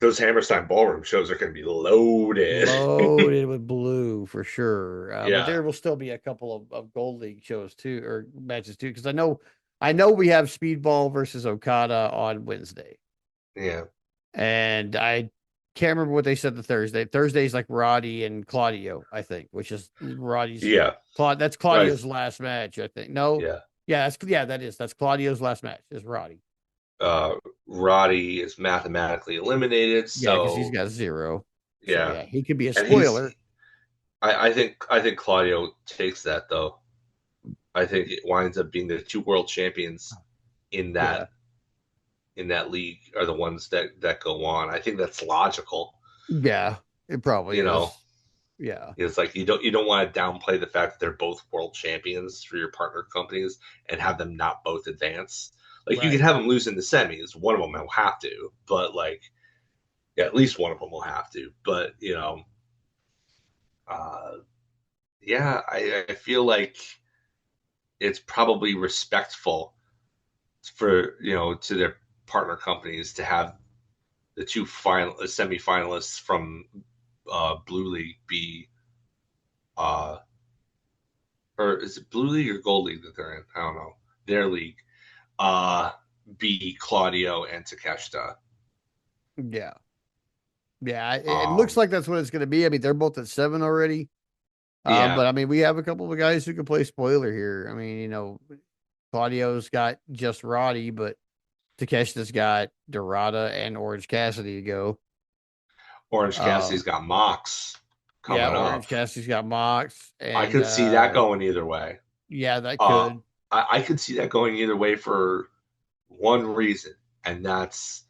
Hammerstein Ballroom shows are going to be loaded. Loaded with blue for sure. But Yeah, there will still be a couple of Gold League shows too, or matches too, because I know we have Speedball versus Okada on Wednesday, yeah. and I can't remember what they said the Thursday. Thursday's like Roddy and Claudio, I think, which is Roddy's. Yeah, That's right. Claudio's last match, I think. No, Yeah. that's Claudio's last match. Is Roddy? Uh, Roddy is mathematically eliminated, Yeah, because he's so got 0. So yeah, yeah, he could be a and he's. spoiler. I think Claudio takes that though. I think it winds up being the two world champions in Yeah, that league are the ones that go on. I think that's logical. yeah, it probably You know, is. Yeah, it's like you don't want to downplay the fact that they're both world champions for your partner companies and have them not both advance. Like you can right. have them lose in the semis, one of them will have to, but like yeah, at least one of them will have to. But uh, yeah, I feel like it's probably respectful for to their partner companies to have the two semifinalists from Blue League be uh, or is it Blue League or Gold League that they're in? I don't know. Their league uh, be Claudio and Takeshita. Yeah, yeah. It looks Um, like that's what it's going to be. I mean, they're both at 7 already. yeah, But I mean, we have a couple of guys who can play spoiler here. I mean, Claudio's got just Roddy, but Takeshita's got Dorada and Orange Cassidy to go. Orange Uh, Cassidy's got Mox yeah, coming Orange up. Cassidy's got Mox, I and could see that going either way. yeah, that Uh, could. I could see that going either way for one reason, and that's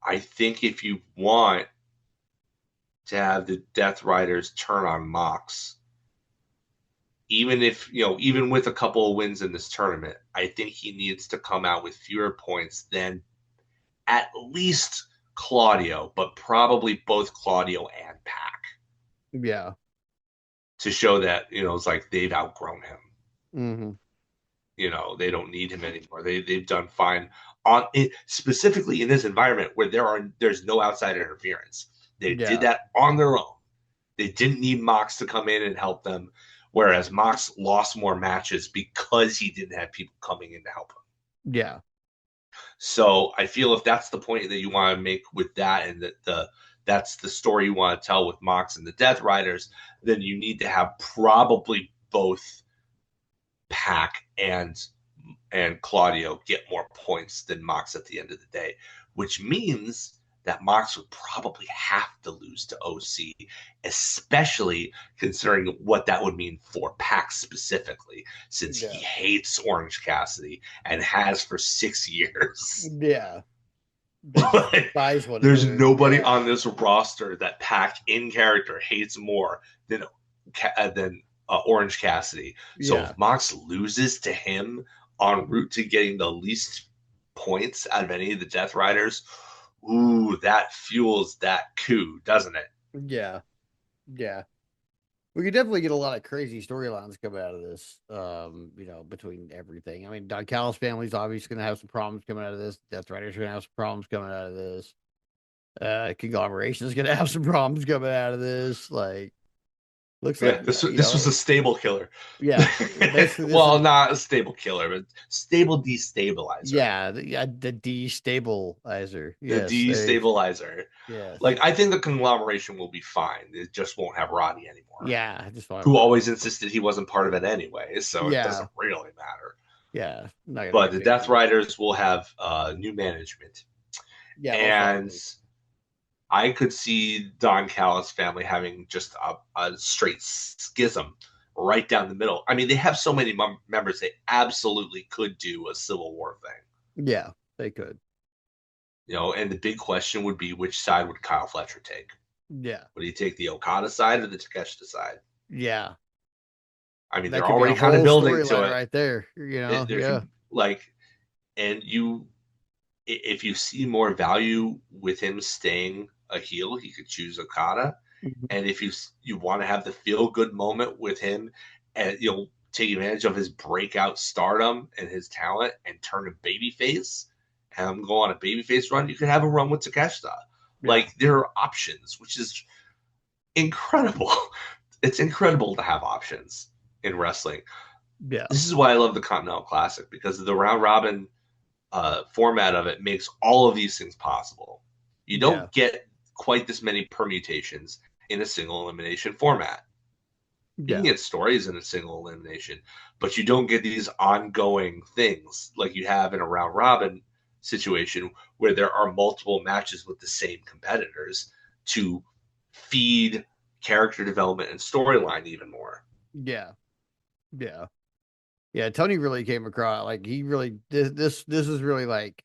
I think if you want to have the Death Riders turn on Mox, even if even with a couple of wins in this tournament, I think he needs to come out with fewer points than at least Claudio, but probably both Claudio and Pac Yeah. to show that it's like they've outgrown him. Hmm. They don't need him anymore. They've done fine on it, specifically in this environment where there's no outside interference. They did Yeah. that on their own. They didn't need Mox to come in and help them, whereas Mox lost more matches because he didn't have people coming in to help him. Yeah. So I feel if that's the point that you want to make with that, and that's the story you want to tell with Mox and the Death Riders, then you need to have probably both Pac and Claudio get more points than Mox at the end of the day, which means that Mox would probably have to lose to OC, especially considering what that would mean for Pac specifically, since he Yeah. hates Orange Cassidy and has for 6 years. Yeah. They just Like, despise one there's another. nobody Yeah. on this roster that Pac in character hates more than Orange Cassidy. So Yeah. if Mox loses to him en route to getting the least points out of any of the Death Riders, ooh, that fuels that coup, doesn't it? Yeah. Yeah. We could definitely get a lot of crazy storylines coming out of this. Between everything. I mean, Don Callis family's obviously going to have some problems coming out of this. Death Riders are going to have some problems coming out of this. Conglomeration is going to have some problems coming out of this. Like, looks like Yeah, this was a stable killer. yeah. Basically, this Well, is not a stable killer, but stable destabilizer. the destabilizer. The Yes, there. destabilizer. Yes, Like I think the conglomeration will be fine. It just won't have Roddy anymore, yeah. I just want who Roddy. always insisted he wasn't part of it anyway, so it Yeah, doesn't really matter. yeah. Not gonna be But a the big Death deal. Riders will have new management, Yeah, most and likely. I could see Don Callis' family having just a straight schism right down the middle. I mean, they have so many members; they absolutely could do a civil war thing. Yeah, they could. And the big question would be which side would Kyle Fletcher take? Yeah, Would he take the Okada side or the Takeshita side? yeah. I mean, That they're could be already a kind of whole building to storyline it. right there. There Yeah, can like, and if you see more value with him staying a heel, he could choose Okada. mhm, And if you want to have the feel good moment with him, and take advantage of his breakout stardom and his talent, and turn a babyface, and go on a babyface run, you could have a run with Takeshita. yeah, Like there are options, which is incredible. It's incredible to have options in wrestling. yeah, This is why I love the Continental Classic, because the round robin format of it makes all of these things possible. You yeah, don't get quite this many permutations in a single elimination format. You can Yeah. get stories in a single elimination, but you don't get these ongoing things like you have in a round robin situation where there are multiple matches with the same competitors to feed character development and storyline even more. Yeah. Yeah. Yeah. Tony really came across like he really this is really like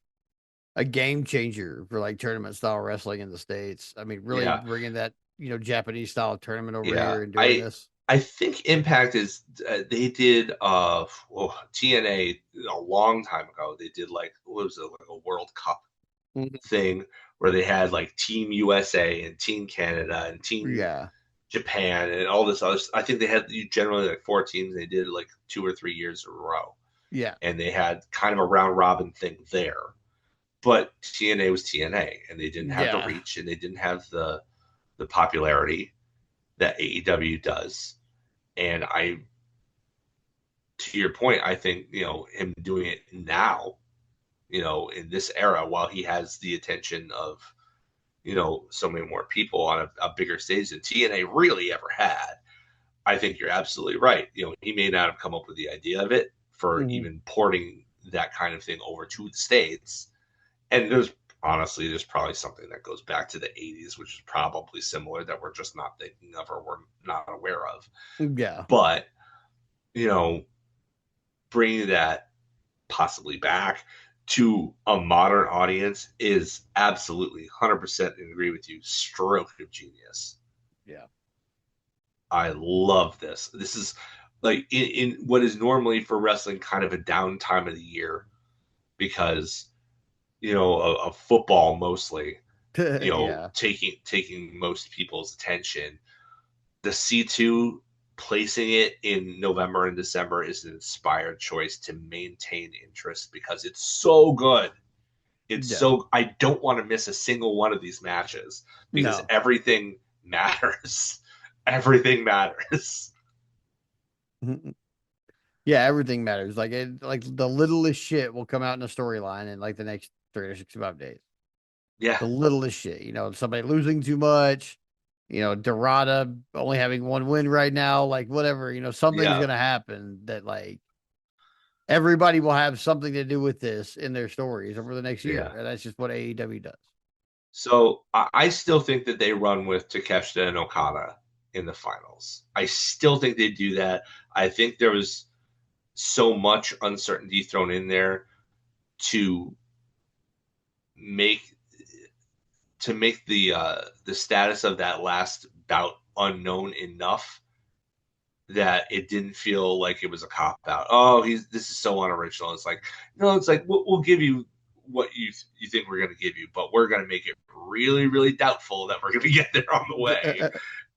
a game changer for like tournament style wrestling in the States. I mean, really Yeah, bringing that, Japanese style tournament over yeah. here and doing I this. I think Impact is they did TNA a long time ago. They did like what was it like a World Cup Mhm. thing where they had like Team USA and Team Canada and Team Yeah. Japan and all this other. I think they had generally like 4 teams. They did like 2 or 3 years in a row, Yeah. and they had kind of a round robin thing there. But TNA was TNA, and they didn't have the Yeah. reach, and they didn't have the popularity that AEW does. And to your point, I think him doing it now, in this era, while he has the attention of so many more people on a bigger stage than TNA really ever had. I think you're absolutely right. He may not have come up with the idea of it for Mhm. even porting that kind of thing over to the States. And there's probably something that goes back to the 80s, which is probably similar that we're just not thinking of or we're not aware of. Yeah. But, you know, bringing that possibly back to a modern audience is absolutely 100% agree with you. Stroke of genius. Yeah. I love this. This is like in what is normally for wrestling kind of a down time of the year because of football mostly Yeah. taking most people's attention. The C2 placing it in November and December is an inspired choice to maintain interest because it's so good. It's Yeah. so I don't want to miss a single one of these matches because No. everything matters. Everything matters. Mhm. Yeah, everything matters. Like the littlest shit will come out in a storyline in like the next 365 days. Yeah, The littlest shit, somebody losing too much, Dorada only having one win right now, like whatever, something's yeah, gonna happen that like everybody will have something to do with this in their stories over the next year. yeah. And that's just what AEW does. So I still think that they run with Takeshita and Okada in the finals. I still think they do that. I think there was so much uncertainty thrown in there to make the status of that last bout unknown enough that it didn't feel like it was a cop out. Oh, this is so unoriginal. It's like no, it's like we'll give you what you think we're going to give you, but we're going to make it really, really doubtful that we're going to get there on the way,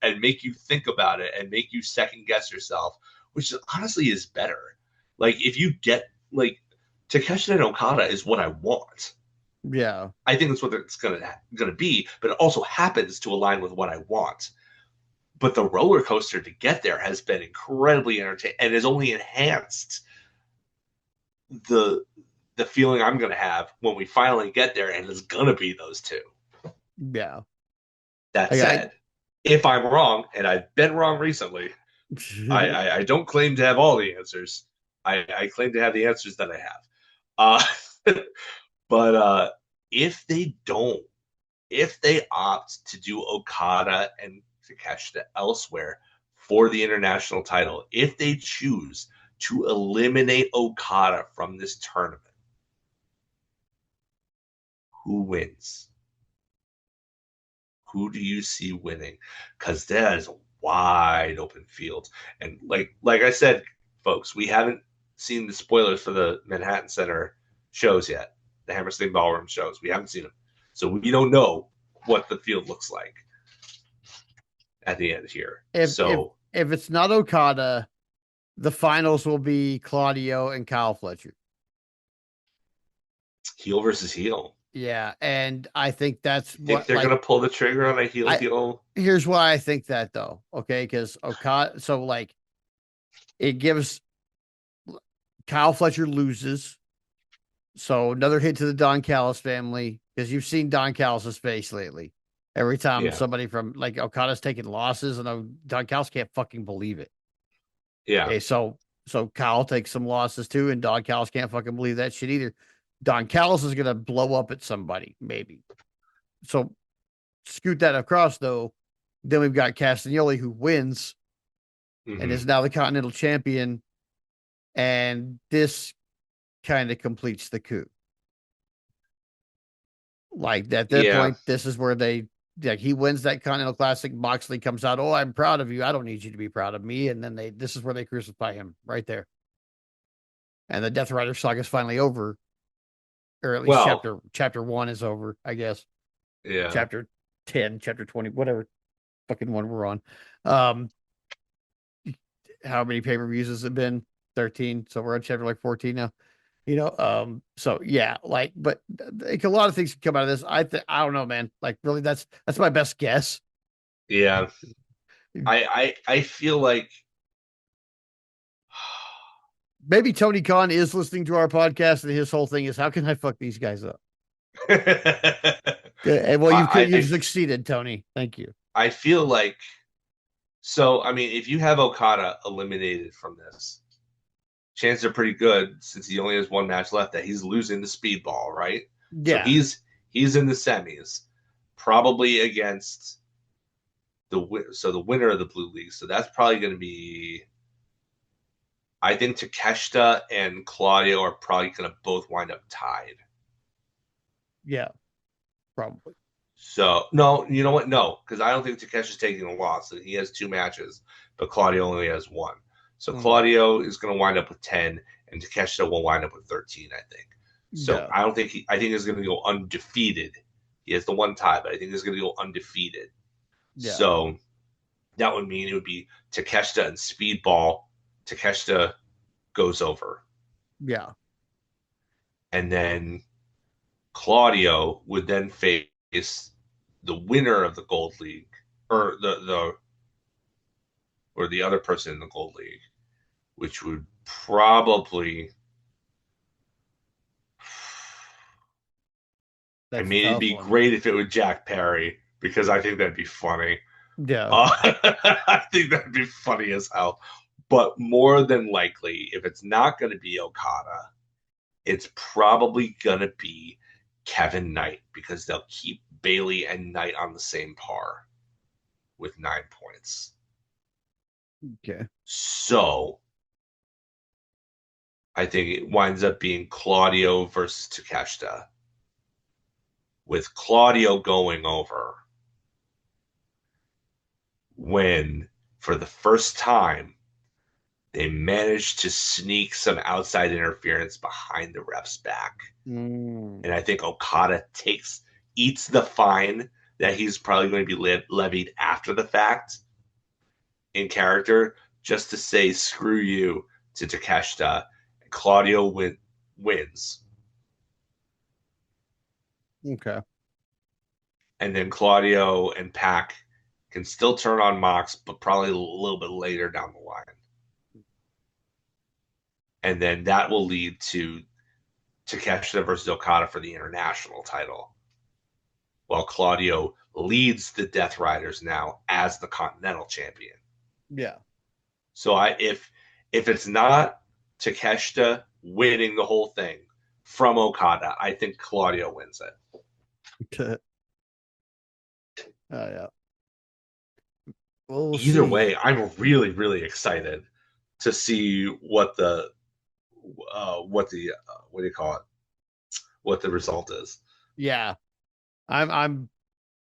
and make you think about it and make you second guess yourself, which honestly is better. Like if you get like Takeshi and Okada is what I want. Yeah. I think that's what it's gonna be, but it also happens to align with what I want. But the roller coaster to get there has been incredibly entertaining and has only enhanced the the feeling I'm gonna have when we finally get there, and it's gonna be those two. Yeah. That I said, if I'm wrong, and I've been wrong recently, I don't claim to have all the answers. I claim to have the answers that I have. But if they don't, if they opt to do Okada and Takeshita elsewhere for the international title, if they choose to eliminate Okada from this tournament, who wins? Who do you see winning? Because that is a wide open field. And like I said, folks, we haven't seen the spoilers for the Manhattan Center shows yet, the Hammerstein Ballroom shows. We haven't seen them, so we don't know what the field looks like at the end here. if if So if it's not Okada, the finals will be Claudio and Kyle Fletcher. heel versus heel. Yeah, and I think that's You think what they're like gonna pull the trigger on a heel I heel? here's why I think that though. Okay, because Okada, so like it gives Kyle Fletcher loses, so another hit to the Don Callis family because you've seen Don Callis's face lately. Every time Yeah. somebody from like Okada's taking losses, and Don Callis can't fucking believe it. Yeah. Okay, so Kyle takes some losses too, and Don Callis can't fucking believe that shit either. Don Callis is gonna blow up at somebody, maybe. So scoot that across though. Then we've got Castagnoli who wins and Hmm. is now the Continental Champion, and this kind of completes the coup. Like at that Yeah. point, this is where they like he wins that Continental Classic. Moxley comes out, oh, I'm proud of you. I don't need you to be proud of me. And then this is where they crucify him right there. And the Death Rider saga is finally over, or at least Well, chapter 1 is over, I guess. yeah. Chapter 10, chapter 20, whatever fucking one we're on. Um, how many pay-per-views has it been? 13. So we're on chapter like 14 now. So yeah, like, but like a lot of things can come out of this. I don't know, man. Like, really, that's my best guess. Yeah. I feel like Maybe Tony Khan is listening to our podcast, and his whole thing is, how can I fuck these guys up? And well, you've succeeded, Tony. Thank you. I feel like so. I mean, if you have Okada eliminated from this, chances are pretty good since he only has one match left that he's losing the Speedball, right? So Yeah, he's in the semis, probably against the winner of the Blue League. So that's probably going to be. I think Takeshita and Claudio are probably going to both wind up tied. yeah, probably. So no, you know what? No, because I don't think Takeshi's taking a loss. He has two matches, but Claudio only has one. So Mm, Claudio is going to wind up with 10, and Takeshita will wind up with 13. I think. So yeah, I don't think I think he's going to go undefeated. He has the one tie, but I think he's going to go undefeated. yeah, So that would mean it would be Takeshita and Speedball. Takeshita goes over, yeah, and then Claudio would then face the winner of the Gold League, or the other person in the Gold League, which would probably. I that's a mean, it'd tough be one. great if it was Jack Perry because I think that'd be funny. Yeah, I think that'd be funny as hell. But more than likely, if it's not going to be Okada, it's probably going to be Kevin Knight because they'll keep Bailey and Knight on the same par with 9 points. okay, So I think it winds up being Claudio versus Takeshita, with Claudio going over when, for the first time, they managed to sneak some outside interference behind the ref's back. mm, And I think Okada eats the fine that he's probably going to be levied after the fact in character, just to say screw you to Takeshita. Claudio wins. okay, And then Claudio and Pac can still turn on Mox, but probably a little bit later down the line. And then that will lead to Takeshita versus Okada for the international title, while Claudio leads the Death Riders now as the Continental Champion. yeah, So if it's not Takeshita winning the whole thing from Okada, I think Claudio wins it. okay. Yeah. Well, we'll Either see. way, I'm really really excited to see what do you call it? What the result is. Yeah, I'm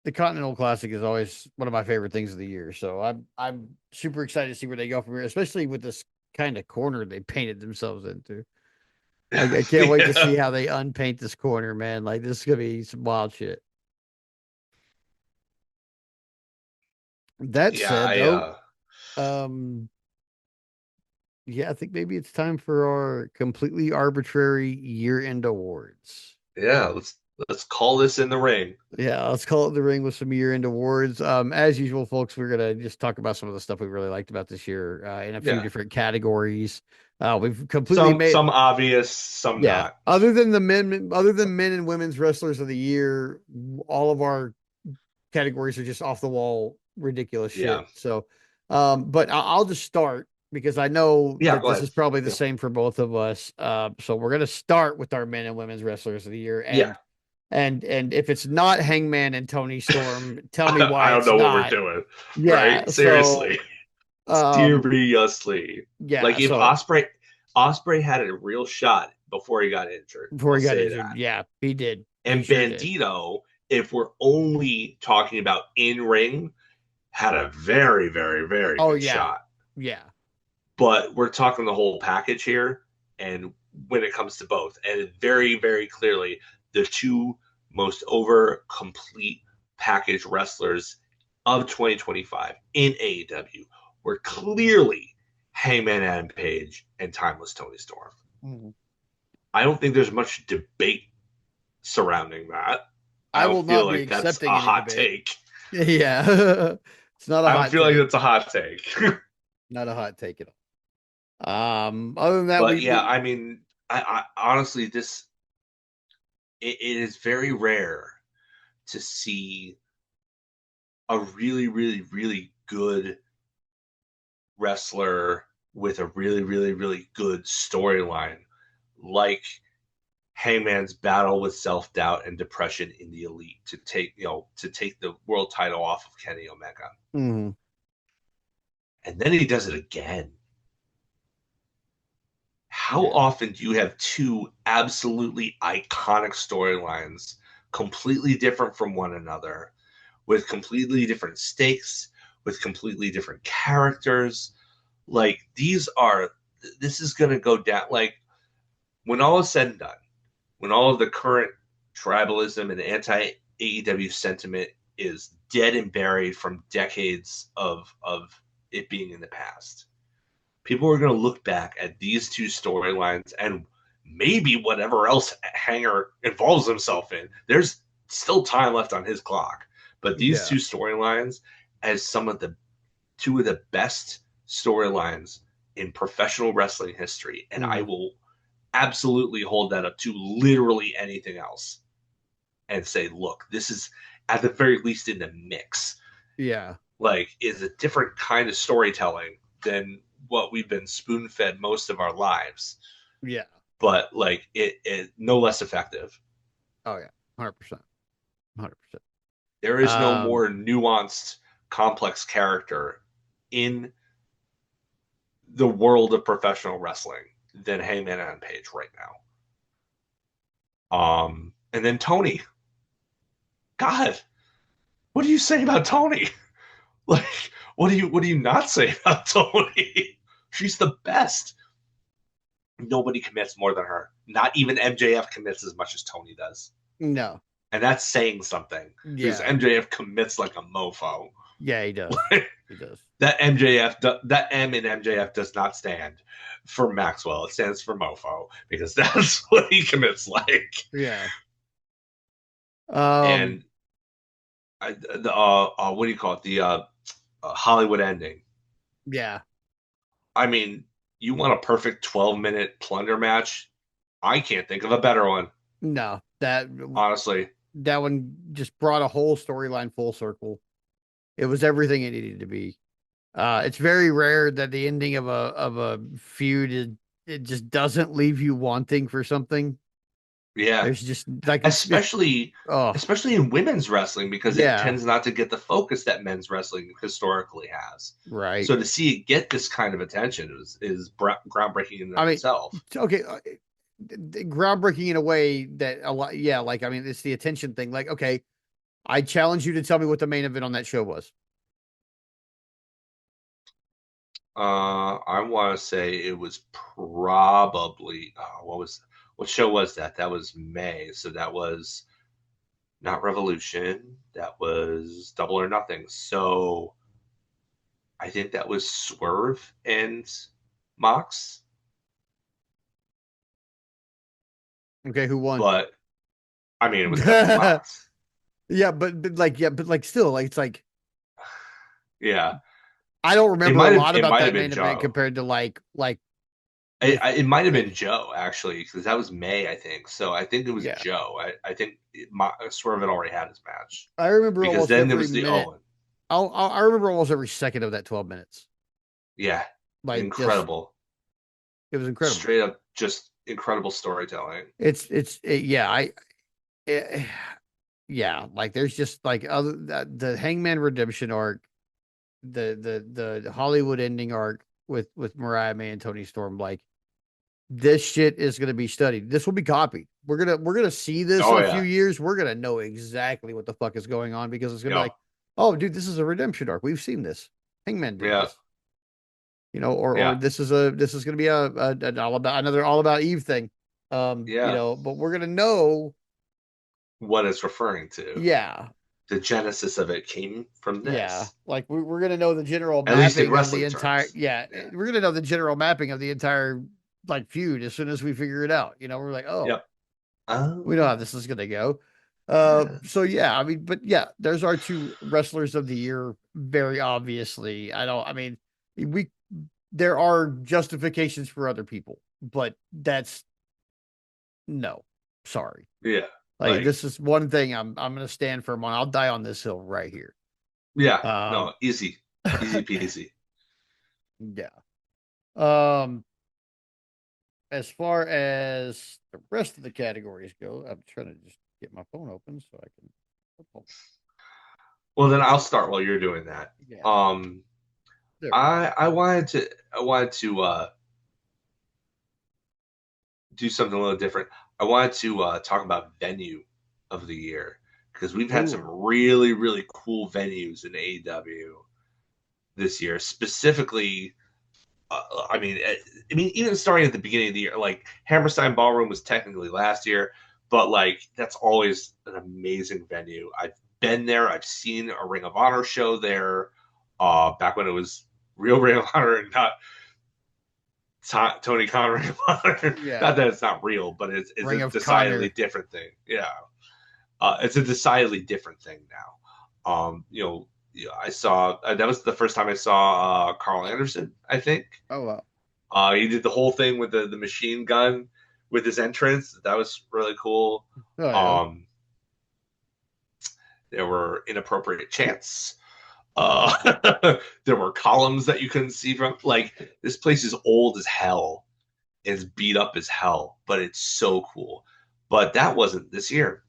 the Continental Classic is always one of my favorite things of the year. So I'm super excited to see where they go from here, especially with this kind of corner they painted themselves into. I can't wait to see Yeah, how they unpaint this corner, man. Like this is gonna be some wild shit. That yeah. said, though, um, yeah, I think maybe it's time for our completely arbitrary year-end awards. Yeah. Let's call this in the ring. Yeah, let's call it the ring with some year-end awards. As usual, folks, we're gonna just talk about some of the stuff we really liked about this year in a few Yeah. different categories. We've completely made Some obvious, some yeah. not. Other than men and women's wrestlers of the year, all of our categories are just off the wall, ridiculous Yeah. shit. So, but I'll just start because I know Yeah, that go this ahead. is probably the Yeah. same for both of us. So we're gonna start with our men and women's wrestlers of the year, Yeah. and if it's not Hangman and Tony Storm, tell me why I don't it's know what we're not. doing. Right? Yeah. So, Seriously. um, Seriously. yeah. Like if So Osprey had a real shot before he got injured. before I'll he got say injured, that. yeah, he did. He And sure did. Bandito, if we're only talking about in ring, had a very, very, very Oh good yeah, shot. yeah, But we're talking the whole package here. And when it comes to both, and very, very clearly, the two most over complete package wrestlers of 2025 in AEW were clearly Hangman Adam Page and Timeless Tony Storm. Mhm. I don't think there's much debate surrounding that. I I don't will feel not be like that's accepting a any hot debate. take. Yeah, it's not a I don't hot feel like take. that's a hot take. Not a hot take at all. Other than that, But we yeah, we I mean, I honestly, it is very rare to see a really, really, really good wrestler with a really, really, really good storyline, like Hangman's battle with self doubt and depression in the Elite to take the world title off of Kenny Omega, mhm, and then he does it again. How yeah, often do you have two absolutely iconic storylines, completely different from one another, with completely different stakes, with completely different characters? Like this is going to go down. Like when all is said and done, when all of the current tribalism and anti AEW sentiment is dead and buried from decades of it being in the past, people are going to look back at these two storylines and maybe whatever else Hanger involves himself in. There's still time left on his clock, but these yeah, two storylines as two of the best storylines in professional wrestling history, and I mhm, will absolutely hold that up to literally anything else and say, look, this is at the very least in the mix. yeah, Like, is a different kind of storytelling than what we've been spoon fed most of our lives, yeah. but like it no less effective. Oh yeah, 100%, 100%. There is no more nuanced, complex character in the world of professional wrestling than Hangman and Page right now. And then Tony. God, what do you say about Tony? Like, what do you not say about Tony? She's the best. Nobody commits more than her. Not even MJF commits as much as Tony does. No, And that's saying something because yeah, MJF commits like a mofo. yeah, he does. He does. That M in MJF does not stand for Maxwell. It stands for mofo because that's what he commits like. Yeah. Um, And what do you call it? The Hollywood ending. yeah. I mean, you want a perfect 12-minute plunder match? I can't think of a better one, No, honestly. that one just brought a whole storyline full circle. It was everything it needed to be. It's very rare that the ending of a feud it just doesn't leave you wanting for something. Yeah, There's just like it's especially oh especially in women's wrestling because it yeah, tends not to get the focus that men's wrestling historically has. right. So to see it get this kind of attention is groundbreaking in and I of mean, itself. okay, groundbreaking in a way that a lot, yeah, like I mean, it's the attention thing. Like, okay, I challenge you to tell me what the main event on that show was. I want to say it was probably what show was that? That was May, so that was not Revolution. That was Double or Nothing. So I think that was Swerve and Mox. Okay, who won? But I mean, it was definitely Mox. Yeah, but like still, like it's like Yeah, I don't remember a lot it about might have that been main event Joe. compared to like with It might have been Joe actually, because that was May, I think. So I think it was yeah. Joe. I think Swerve had already had his match I remember because almost then there every was the minute. Owen. I remember almost every second of that 12 minutes. Yeah, Like just incredible, it was incredible. straight up, just incredible storytelling. Yeah, it, yeah, like there's just like other the Hangman Redemption arc, the Hollywood ending arc with Mariah May and Tony Storm. Like this shit is going to be studied. This will be copied. We're gonna see this in Oh a few yeah, years. We're gonna know exactly what the fuck is going on because it's gonna be yeah, like, oh, dude, this is a redemption arc. We've seen this. Hangman did yeah, this, or yeah, this is gonna be a an all about another all about Eve thing. yeah. But we're gonna know, What it's referring to. yeah, The genesis of it came from yeah, this, like we're gonna know the general at least in mapping of the wrestling entire, terms. yeah, Yeah. we're gonna know the general mapping of the entire like feud as soon as we figure it out. We're like, oh, Yep. we know Oh, how this is gonna go. yeah. So yeah, I mean, but yeah, there's our two wrestlers of the year. Very obviously, I don't. I mean, we there are justifications for other people, but that's no, sorry. Yeah. Like Like, this is one thing I'm gonna stand firm on. I'll die on this hill right here. yeah. Um, No, easy. Easy peasy. yeah. Um, as far as the rest of the categories go, I'm trying to just get my phone open so I can. Well, then I'll start while you're doing that. Yeah, Um, there we I wanted to do something a little different. I wanted to talk about venue of the year because we've go. had some Ooh, really, really cool venues in AEW this year. Specifically, I mean, even starting at the beginning of the year, like Hammerstein Ballroom was technically last year, but like that's always an amazing venue. I've been there. I've seen a Ring of Honor show there, back when it was real Ring of Honor and not Tony Khan Ring of Honor. yeah. Not that it's not real, but it's Ring a of decidedly Connor. different thing. Yeah, it's a decidedly different thing now. I saw that was the first time I saw Carl Anderson. I think Oh wow. he did the whole thing with the machine gun with his entrance. That was really cool. Oh yeah. Um, there were inappropriate chants. There were columns that you couldn't see from. Like this place is old as hell, is beat up as hell, but it's so cool. But that wasn't this year,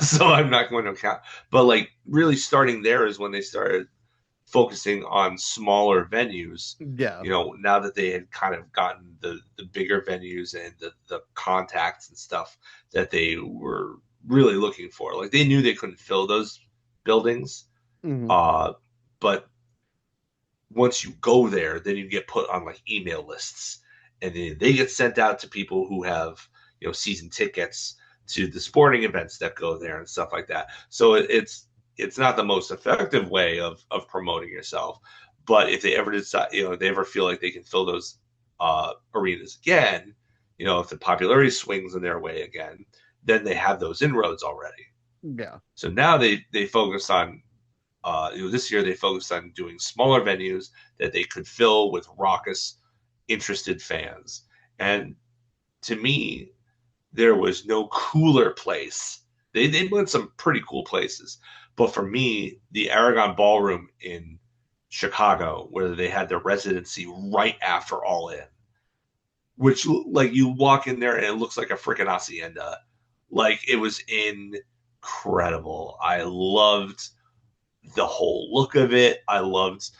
so I'm not going to count. But like really starting there is when they started focusing on smaller venues. Yeah. Now that they had kind of gotten the bigger venues and the contacts and stuff that they were really looking for. Like they knew they couldn't fill those buildings, Hmm. uh, but once you go there, then you get put on like email lists, and then they get sent out to people who have season tickets to the sporting events that go there and stuff like that. So it's not the most effective way of promoting yourself, but if they ever decide, they ever feel like they can fill those arenas again, if the popularity swings in their way again, then they have those inroads already. Yeah. So now they focus on this year they focused on doing smaller venues that they could fill with raucous, interested fans. And to me, there was no cooler place. They went some pretty cool places, but for me, the Aragon Ballroom in Chicago, where they had their residency right after All In, which like you walk in there and it looks like a freaking hacienda. Like it was incredible. I loved the whole look of it. I loved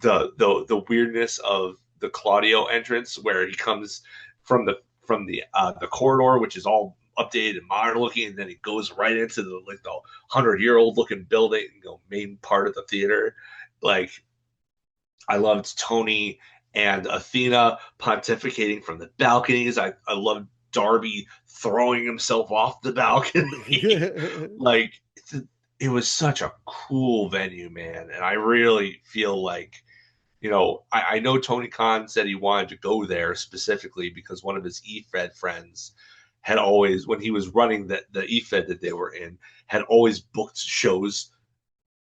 the weirdness of the Claudio entrance where he comes from the corridor, which is all updated and modern looking, and then he goes right into the 100-year-old looking building, main part of the theater. Like I loved Tony and Athena pontificating from the balconies. I loved Darby throwing himself off the balcony. Like it was such a cool venue, man. And I really feel like, I know Tony Khan said he wanted to go there specifically because one of his EFED friends had always, when he was running the EFED that they were in, had always booked shows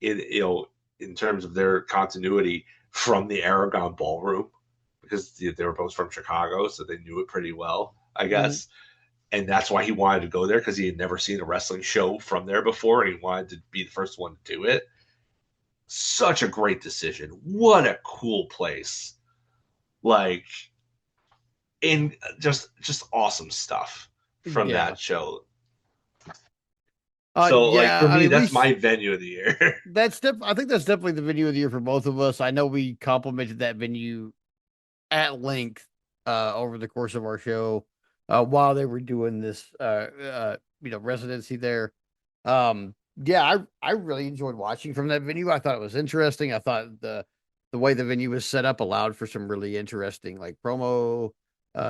in terms of their continuity from the Aragon Ballroom because they were both from Chicago, so they knew it pretty well, I Mhm. guess. And that's why he wanted to go there, because he had never seen a wrestling show from there before, and he wanted to be the first one to do it. Such a great decision. What a cool place. Like, in just awesome stuff from Yeah. that show. So, like, Yeah. for I me, mean, that's my venue of the year. I think that's definitely the venue of the year for both of us. I know we complimented that venue at length over the course of our show while they were doing this residency there. Yeah, I really enjoyed watching from that venue. I thought it was interesting. I thought the way the venue was set up allowed for some really interesting like promo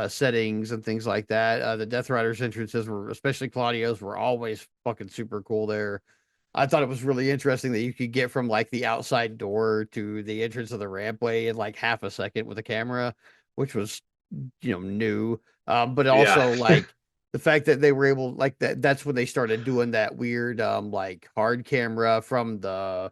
settings and things like that. The Death Riders entrances were, especially Claudio's, were always fucking super cool there. I thought it was really interesting that you could get from like the outside door to the entrance of the rampway in like half a second with a camera, which was new. But Yeah. also like the fact that they were able like that's when they started doing that weird like hard camera from the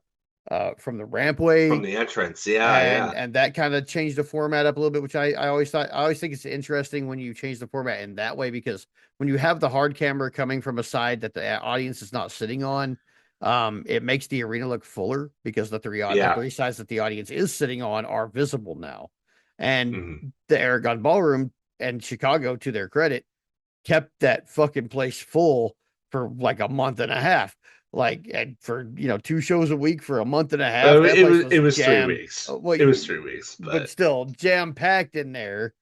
From rampway, the entrance. Yeah, and yeah. that kind of changed the format up a little bit, which I always think it's interesting when you change the format in that way, because when you have the hard camera coming from a side that the audience is not sitting on, it makes the arena look fuller because the Yeah. three sides that the audience is sitting on are visible now. And Mhm. the Aragon Ballroom and Chicago, to their credit, kept that fucking place full for like a month and a half. Like, and for 2 shows a week for a month and a half, that It place was was it was three jammed. weeks. Well, It was 3 weeks, but but still jam packed in there,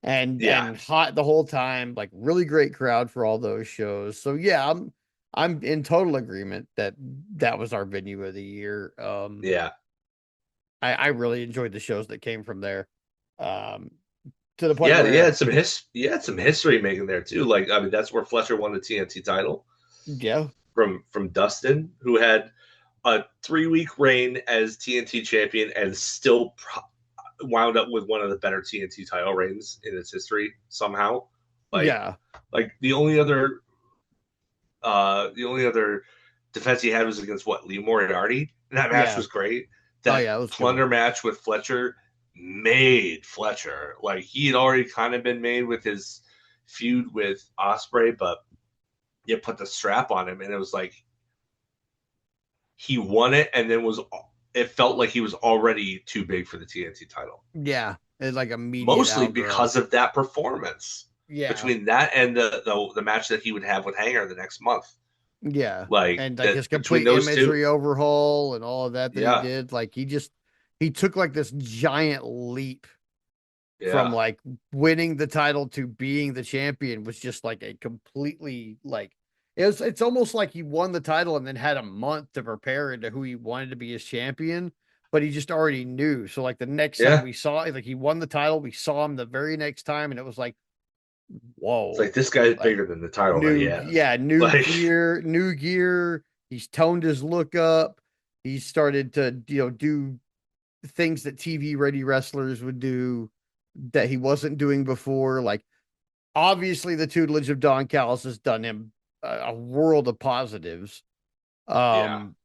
yeah. and hot the whole time. Like, really great crowd for all those shows. So yeah, I'm in total agreement that that was our venue of the year. Yeah. I really enjoyed the shows that came from there. Um, to the point Yeah, where, you had some history making there too. Like, I mean, that's where Fletcher won the TNT title yeah, from Dustin, who had a 3 week reign as TNT champion and still wound up with one of the better TNT title reigns in its history somehow. Like, yeah, the only other defense he had was against what, Lee Moriarty. And that match yeah. was great. Oh That yeah, it was good. Plunder match with Fletcher made Fletcher, like, he had already kind of been made with his feud with Osprey, but you put the strap on him, and it was like he won it, and then it felt like he was already too big for the TNT title, Yeah, it's like immediate mostly outgrow. because of that performance. Yeah, Between that and the match that he would have with Hanger the next month, yeah, like and like that, his between complete those two, imagery overhaul and all of that he yeah, did, like he took like this giant leap from yeah, like winning the title to being the champion, was just like a completely like it's almost like he won the title and then had a month to prepare into who he wanted to be his champion, but he just already knew. So like the next time yeah. we saw it, like he won the title, we saw him the very next time, and it was like, It's whoa, like, this guy's like bigger than the title that he has. Like, new gear. He's toned his look up. He started to, do things that TV ready wrestlers would do that he wasn't doing before. Like, obviously, the tutelage of Don Callis has done him a world of positives. yeah, Um,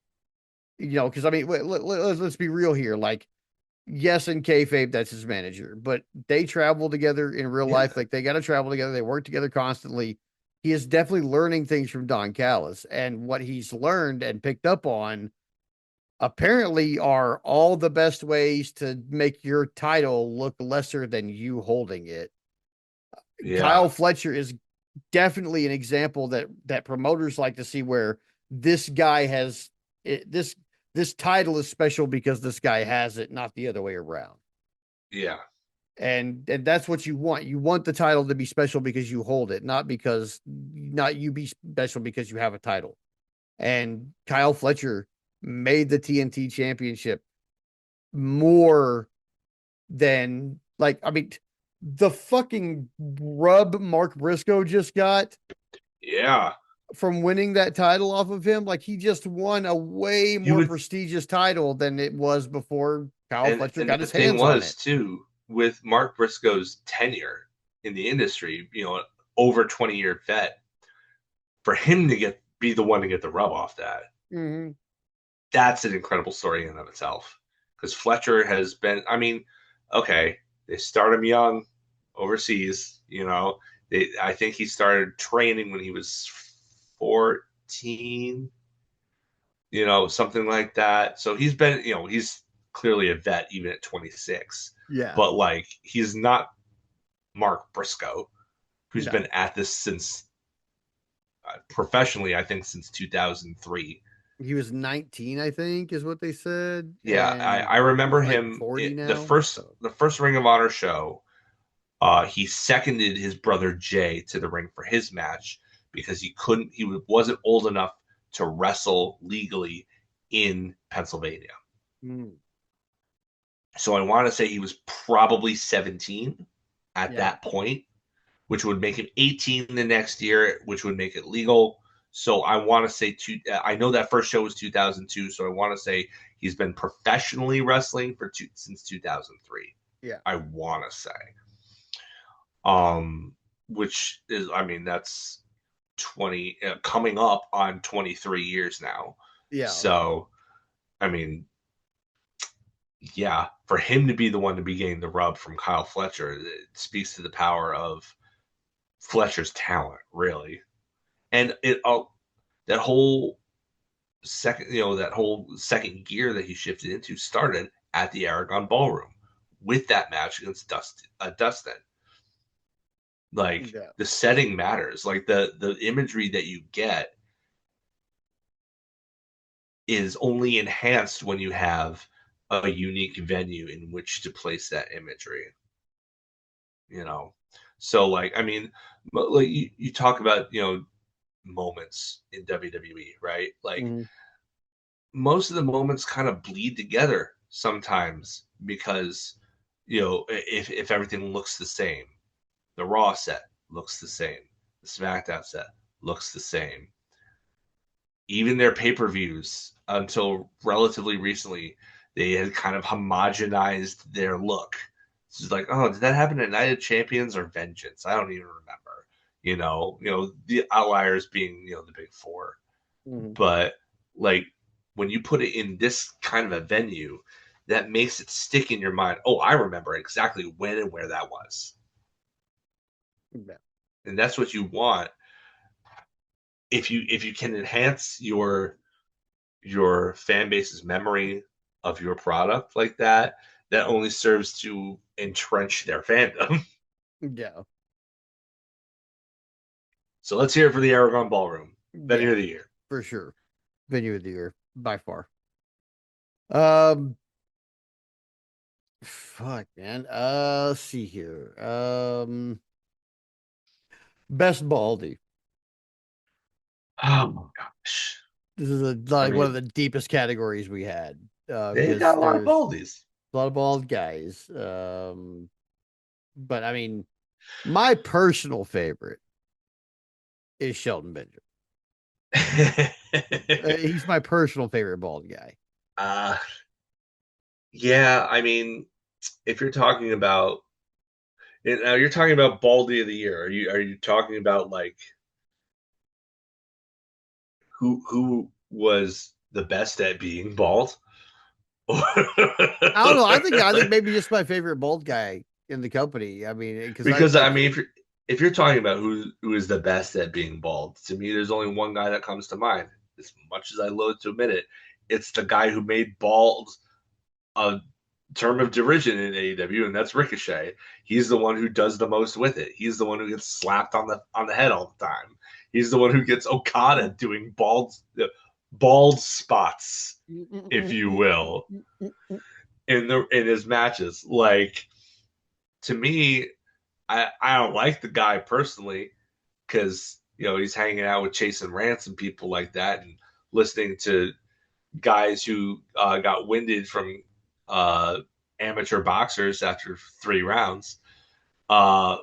because I mean, let's be real here. Like, yes, in kayfabe, that's his manager, but they travel together in real yeah, life. Like, they got to travel together. They work together constantly. He is definitely learning things from Don Callis, and what he's learned and picked up on apparently are all the best ways to make your title look lesser than you holding it. yeah, Kyle Fletcher is definitely an example that promoters like to see, where this guy has this title is special because this guy has it, not the other way around. yeah, And that's what you want. You want the title to be special because you hold it, not you be special because you have a title. And Kyle Fletcher made the TNT championship more than, like, I mean, the fucking rub Mark Briscoe just got yeah. from winning that title off of him. Like, he just won a way You more would, prestigious title than it was before Kyle Fletcher and got the his thing hands on was it. too, with Mark Briscoe's tenure in the industry, over 20-year vet, for him to be the one to get the rub off that, Mm-hmm. that's an incredible story in and of itself. Because Fletcher has been, I mean, okay, They start him young overseas. I think he started training when he was 14, something like that. So he's been, he's clearly a vet even at 26. Yeah. But like, he's not Mark Briscoe, who's No. been at this since professionally, I think, since 2003. He was 19, I think, is what they said. Yeah, And I remember he's like him 40 the now. first So the first Ring of Honor show. He seconded his brother Jay to the ring for his match because he wasn't old enough to wrestle legally in Pennsylvania. mm, So I want to say he was probably 17 at yeah. that point, which would make him 18 the next year, which would make it legal. So I want to say I know that first show was 2002, so I want to say he's been professionally wrestling since 2003. Yeah. I want to say. Um which is, I mean, that's 20 coming up on 23 years now. Yeah. So, I mean, yeah, for him to be the one to be getting the rub from Kyle Fletcher, it speaks to the power of Fletcher's talent, really. And that whole second gear that he shifted into started at the Aragon Ballroom with that match against Dustin. Like, Yeah. the setting matters. Like, the imagery that you get is only enhanced when you have a unique venue in which to place that imagery. So, like, I mean, like, you talk about moments in WWE, right? Like, Mhm. most of the moments kind of bleed together sometimes because if everything looks the same, the Raw set looks the same, the SmackDown set looks the same, even their pay-per-views until relatively recently, they had kind of homogenized their look. It's just like, oh, did that happen at Night of Champions or Vengeance? I don't even remember. The outliers being the big four. Mhm. But like, when you put it in this kind of a venue, that makes it stick in your mind. Oh, I remember exactly when and where that was, Yeah. and that's what you want. If you can enhance your fan base's memory of your product like that, that only serves to entrench their fandom. Yeah. So let's hear it for the Aragon Ballroom. Venue Yeah. of the year. For sure. Venue of the year by far. Um, fuck, man. Let's see here. Best Baldy. Oh my gosh. This is I like one of mean, the deepest categories we had. they Because got a lot of there's baldies. a lot of bald guys. But I mean, my personal favorite is Shelton Benjamin. He's my personal favorite bald guy. uh yeah, I mean, if you're talking about now, you're talking about baldy of the year. Are you talking about like who was the best at being bald? I don't know. I think maybe just my favorite bald guy in the company. I mean, because I Because I like mean, if you're talking about who is the best at being bald, to me, there's only one guy that comes to mind. As much as I loathe to admit it, it's the guy who made bald a term of derision in AEW, and that's Ricochet. He's the one who does the most with it. He's the one who gets slapped on the head all the time. He's the one who gets Okada doing bald spots, if you will, in his matches. Like, to me, I don't like the guy personally because he's hanging out with Chase and Rance and people like that, and listening to guys who got winded from uh, amateur boxers after 3 rounds. Uh,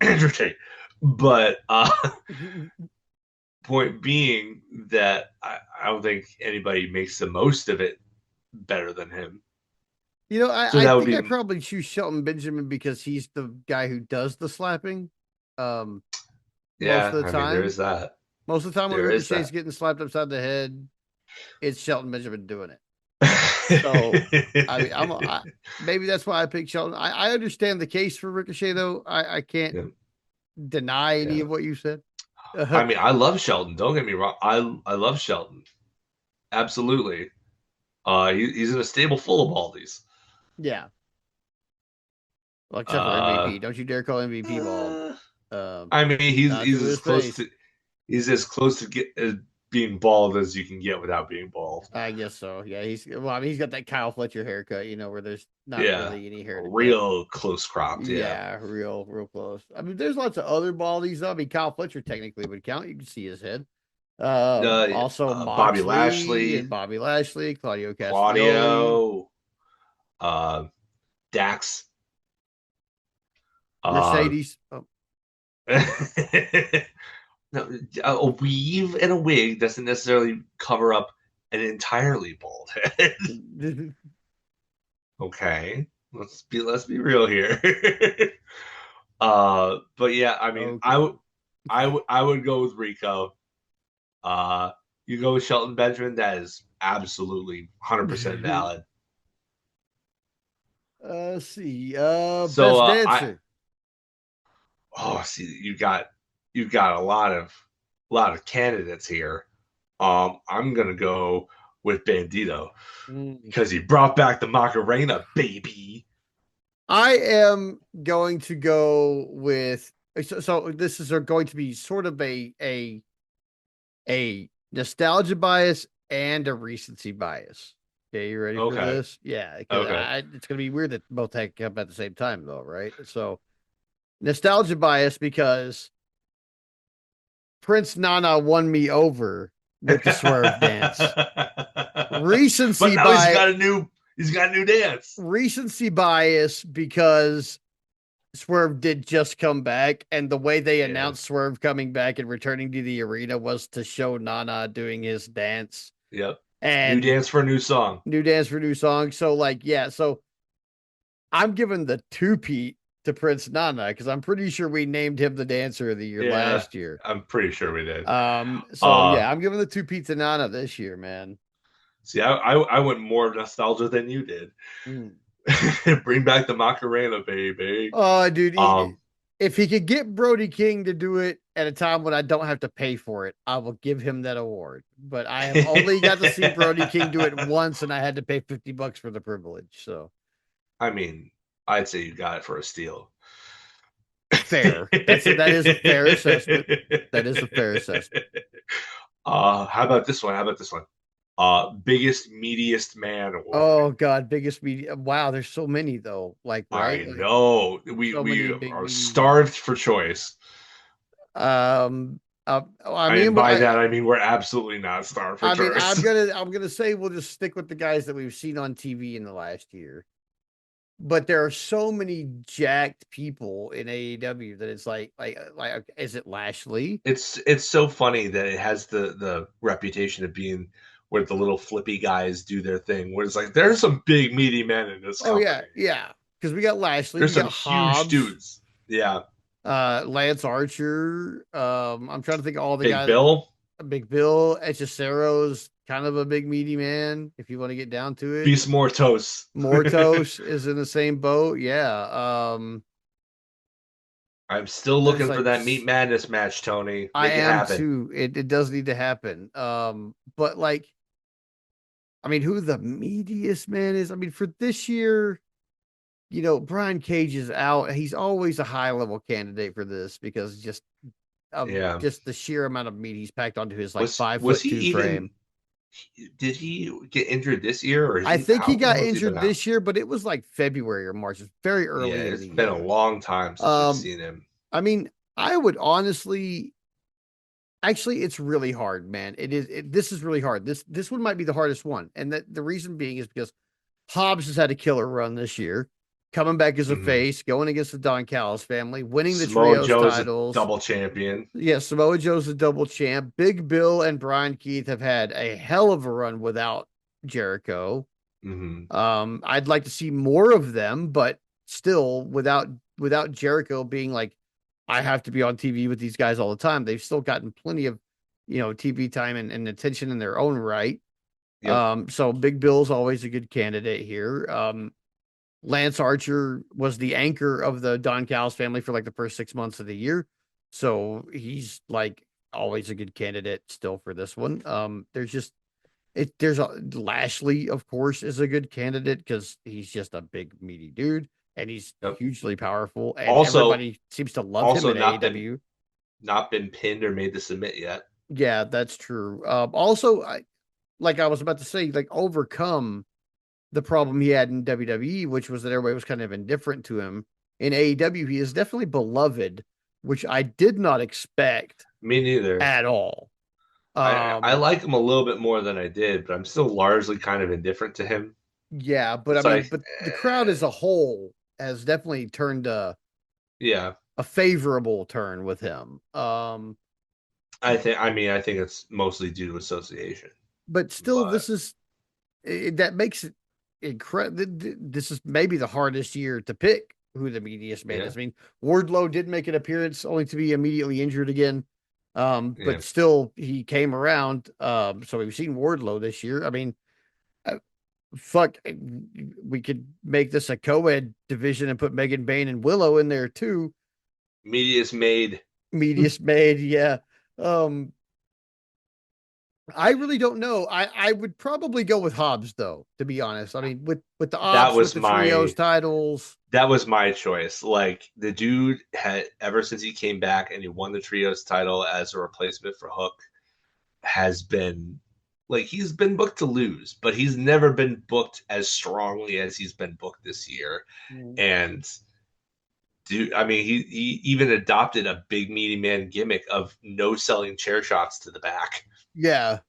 Andrew Tate. But point being that I don't think anybody makes the most of it better than him. You know, So I that would think be, I probably choose Shelton Benjamin because he's the guy who does the slapping. Um, most yeah. of the I mean, there time. is that. Most of the time when There is Ricochet's that. getting slapped upside the head, it's Shelton Benjamin doing it. So, I mean, maybe that's why I picked Shelton. I understand the case for Ricochet, though. I can't Yeah, deny any yeah. of what you said. I mean, I love Shelton. Don't get me wrong. I love Shelton. Absolutely. He's in a stable full of baldies. Yeah. Well, except for Uh, MVP. Don't you dare call MVP bald. uh, Um, I mean, not to his face. he's as close to get as being bald as you can get without being bald. I guess so. Yeah, I mean, he's got that Kyle Fletcher haircut, where there's not Yeah, really any hair to cut. real close cropped. Yeah. Yeah, real close. I mean, there's lots of other baldies though. I mean, Kyle Fletcher technically would count. You can see his head. Also Bobby Moxley and Lashley, Bobby Lashley, Claudio Castagnoli, Claudio, uh, Dax. Uh, Mercedes. Oh. no, a weave and a wig doesn't necessarily cover up an entirely bald head. Okay, let's be real here. But yeah, I mean, Okay. I would go with Rico. Uh, you go with Shelton Benjamin. That is absolutely 100% valid. Let's see. So Best I dancer. see you've got a lot of candidates here. I'm gonna go with Bandito Mm. because he brought back the Macarena, baby. I am going to go with so this is going to be sort of a nostalgia bias and a recency bias. Okay, you ready for Okay, this? Yeah, because okay. it's gonna be weird that both take up at the same time, though, right? So nostalgia bias because Prince Nana won me over with the swerve dance. But Recency now bias, he's got a new dance. recency bias because Swerve did just come back, and the way they Yeah. announced Swerve coming back and returning to the arena was to show Nana doing his dance Yep. New and dance for a new song. new dance for new song. So, like, yeah, so I'm giving the two-peat to Prince Nana because I'm pretty sure we named him the dancer of the year Yeah, last year. I'm pretty sure we did. So Uh yeah, I'm giving the two-peat to Nana this year, man. See, I went more nostalgia than you did. Mm. Bring back the Macarena, baby. Oh, dude, Um, if he could get Brody King to do it at a time when I don't have to pay for it, I will give him that award. But I have only got to see Brody King do it once, and I had to pay $50 for the privilege. So I mean, I'd say you got it for a steal. fair. That is a fair assessment. That is a fair assessment. How about this one? How about this one? Biggest meatiest man award. Oh God, biggest media. Wow, there's so many though. Like right, I like know so many we big are meaty men. starved for choice. I And mean, by that I mean we're absolutely not starved for choice. I'm gonna say we'll just stick with the guys that we've seen on TV in the last year. But there are so many jacked people in AEW that it's like is it Lashley? It's so funny that it has the reputation of being where the little flippy guys do their thing. Where it's like there's some big meaty men in this Oh yeah, company. yeah. Because we got Lashley, There's we some got huge Hobbs, dudes. Yeah, Lance Archer. I'm trying to think of all the Big guys. Bill, Big Bill, Echicero's kind of a big meaty man if you want to get down to it. Beast Mortos. Mortos is in the same boat. Yeah. I'm still There's looking for like that Meat Madness match, Tony. I Make it am happen. too. It does need to happen. But like I mean, who the meatiest man is? I mean, for this year, Brian Cage is out. He's always a high level candidate for this because just of Yeah. just the sheer amount of meat he's packed onto his like five Was foot he two even? frame. Did he get injured this year, or is I he? think he How got long has he been injured out? this year, but it was like February or March. It's very Yeah, early in it's the been a year. long time since we've Um, seen him. I mean, I would honestly, actually, it's really hard, man. It is. This is really hard. This one might be the hardest one, and the reason being is because Hobbs has had a killer run this year, coming back as a Mm-hmm. face, going against the Don Callis family, winning the Samoa trios Joe is a titles. double champion. Yeah, Samoa Joe's a double champ. Big Bill and Brian Keith have had a hell of a run without Jericho. Mm-hmm. I'd like to see more of them, but still, without Jericho being like, I have to be on TV with these guys all the time. They've still gotten plenty of, TV time and attention in their own right. Yep. So Big Bill's always a good candidate here. Lance Archer was the anchor of the Don Callis family for like the first 6 months of the year. So he's like always a good candidate still for this one. There's Lashley, of course, is a good candidate because he's just a big meaty dude and he's Yep. hugely powerful and Also, everybody seems to love him also in AEW. not been pinned or made to submit yet. Yeah, that's true. Also, like I was about to say, like overcome the problem he had in WWE, which was that everybody was kind of indifferent to him. In AEW, he is definitely beloved, which I did not expect Me neither. at all. I Um, like him a little bit more than I did, but I'm still largely kind of indifferent to him. yeah, but I It's mean, like, but the crowd as a whole has definitely turned yeah, a favorable turn with him. I think it's mostly due to association, But still, but that makes it incredible. This is maybe the hardest year to pick who the meatiest man yeah, is. I mean, Wardlow did make an appearance only to be immediately injured again. yeah. But still he came around. So we've seen Wardlow this year. I mean, uh, fuck, we could make this a co-ed division and put Megan Bain and Willow in there too. Media's made. Meatiest made, yeah. Um, I really don't know. I would probably go with Hobbs though, to be honest. I mean, with the That ops, with was the trios my titles. that was my choice. Like the dude had ever since he came back and he won the trios title as a replacement for Hook has been like he's been booked to lose, but he's never been booked as strongly as he's been booked this year. Mm. And dude, I mean, he even adopted a big meaty man gimmick of no selling chair shots to the back. Yeah,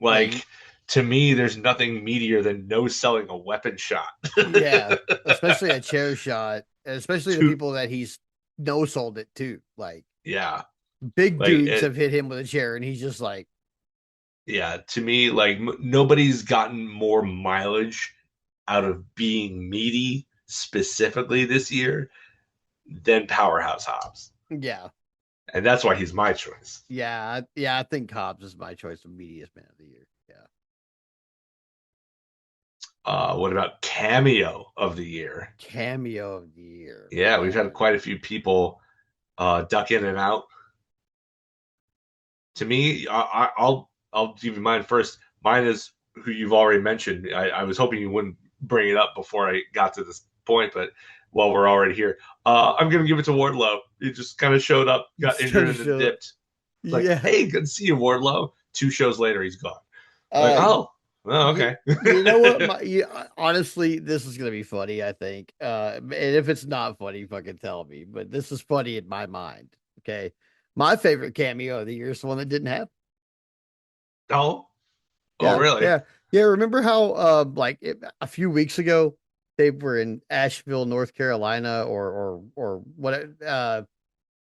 like Like to me, there's nothing meatier than no selling a weapon shot. yeah, especially a chair shot, especially the to people that he's no sold it to. Like yeah, big like dudes it, have hit him with a chair, and he's just like, yeah. To me, like nobody's gotten more mileage out of being meaty specifically this year than Powerhouse Hobbs, yeah, and that's why he's my choice. yeah. I think Hobbs is my choice of meatiest man of the year. Yeah, What about cameo of the year? cameo of the year, Yeah, we've had man. quite a few people duck in and out. To me, I'll give you mine first. Mine is who you've already mentioned. I was hoping you wouldn't bring it up before I got to this point, but while we're already here, I'm gonna give it to Wardlow. He just kind of showed up, got Just kind injured, of and then show, dipped. Like, yeah. hey, good to see you, Wardlow. 2 shows later, he's gone. Like, Uh, oh, you, okay. you know what? Honestly, this is gonna be funny. I think. And if it's not funny, fucking tell me. But this is funny in my mind. Okay, my favorite cameo of the year is the one that didn't happen. Oh, oh, Yeah, really? yeah, yeah. Remember how a few weeks ago they were in Asheville, North Carolina, or what?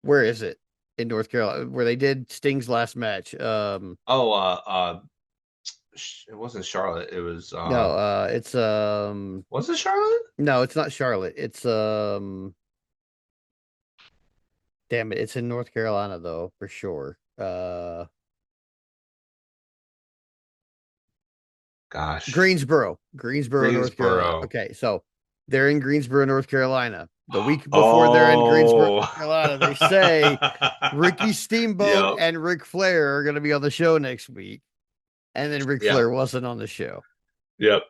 Where is it in North Carolina where they did Sting's last match? Oh, it wasn't Charlotte. It was No, it's was it Charlotte? no, it's not Charlotte. It's damn it, it's in North Carolina though, for sure. Gosh, Greensboro, North Carolina. Greensboro. Okay, so they're in Greensboro, North Carolina. The week before they're in Greensboro, Oh, North Carolina, they say Ricky Steamboat yep, and Ric Flair are going to be on the show next week, and then Ric yep, Flair wasn't on the show. yep.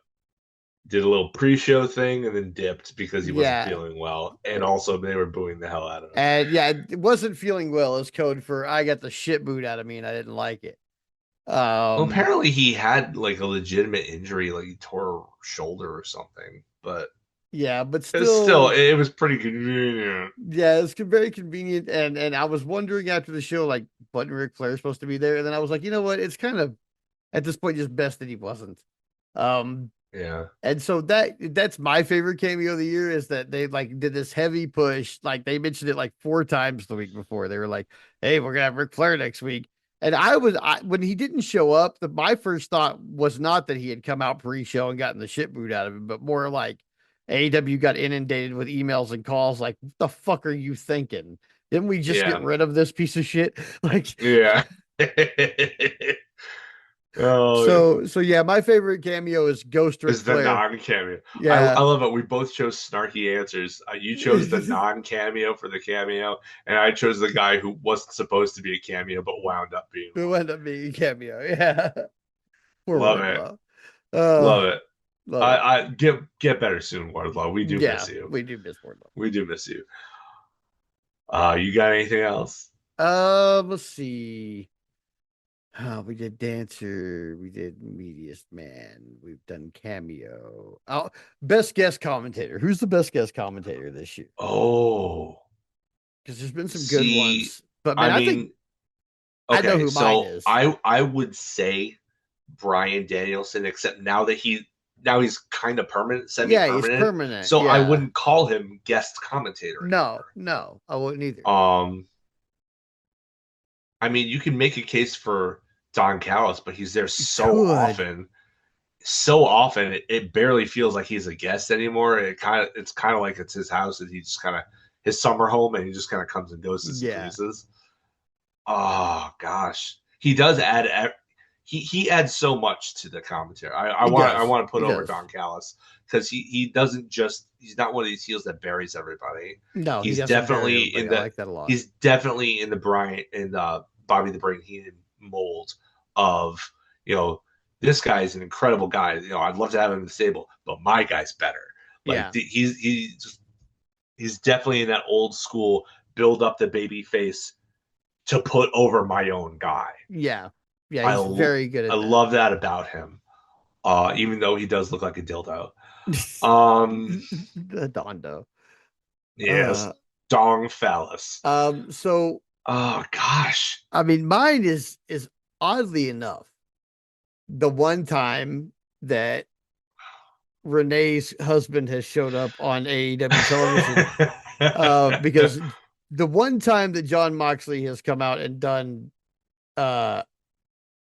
Did a little pre-show thing and then dipped because he wasn't Yeah, feeling well, and also they were booing the hell out of him. and yeah, it wasn't feeling well as code for I got the shit boot out of me and I didn't like it. Well, Um, apparently he had like a legitimate injury, like he tore a shoulder or something, but yeah, but it's still still, it was pretty convenient. yeah, it's very convenient. And I was wondering after the show, like, wasn't Ric Flair supposed to be there? And then I was like, you know what? It's kind of at this point just best that he wasn't. Um, Yeah, and so that's my favorite cameo of the year is that they like did this heavy push. Like they mentioned it like 4 times the week before. They were like, "Hey, we're gonna have Ric Flair next week." And when he didn't show up, my first thought was not that he had come out pre-show and gotten the shit boot out of him, but more like AEW got inundated with emails and calls like, "What the fuck are you thinking? Didn't we just get yeah, rid of this piece of shit?" Like, yeah. Oh, So yeah, my favorite cameo is Ghost Ric is the Flair. non-cameo. I Yeah. love it. We both chose snarky answers. You chose the non-cameo for the cameo, and I chose the guy who wasn't supposed to be a cameo but wound up being Who one. ended up being a cameo. Yeah. Poor Love it. Wardlow. Uh, Love it. love it. I get better soon, Wardlow. We do Yeah, miss you. we do miss Wardlow. We do miss you. You got anything else? Let's see. We did Dancer, we did Meatiest Man, we've done Cameo. Oh, best guest commentator. Who's the best guest commentator this year? Oh, Because there's been some good see, ones. But man, I I think mean, I know okay, who mine so is. I would say Brian Danielson, except now he's kind of permanent, Yeah, he's semi-permanent. permanent. So I Yeah. wouldn't call him guest commentator No, no, I wouldn't either. anymore. I mean, you can make a case for Don Callis, but he's there You so could. often, so often it barely feels like he's a guest anymore. It's kind of like it's his house and he just kind of his summer home and he just kind of comes and goes as he Yeah. pleases. Oh gosh, he does add he adds so much to the commentary. He I does. want to put He over does. Don Callis because he doesn't just he's not one of these heels that buries everybody. No, he He's doesn't bury definitely everybody. in I the like that a lot. he's definitely in the Bobby the Brain Heenan mold of this guy is an incredible guy. I'd love to have him in the stable, but my guy's better. Like Yeah. he's definitely in that old school build up the baby face to put over my own guy. Yeah. Yeah, I he's very good I at that. love that about him. Even though he does look like a dildo. Um, The Dondo. yes, Uh dong phallus. so Oh gosh. I mean mine is oddly enough the one time that Renee's husband has showed up on AEW television. Because the one time that John Moxley has come out and done uh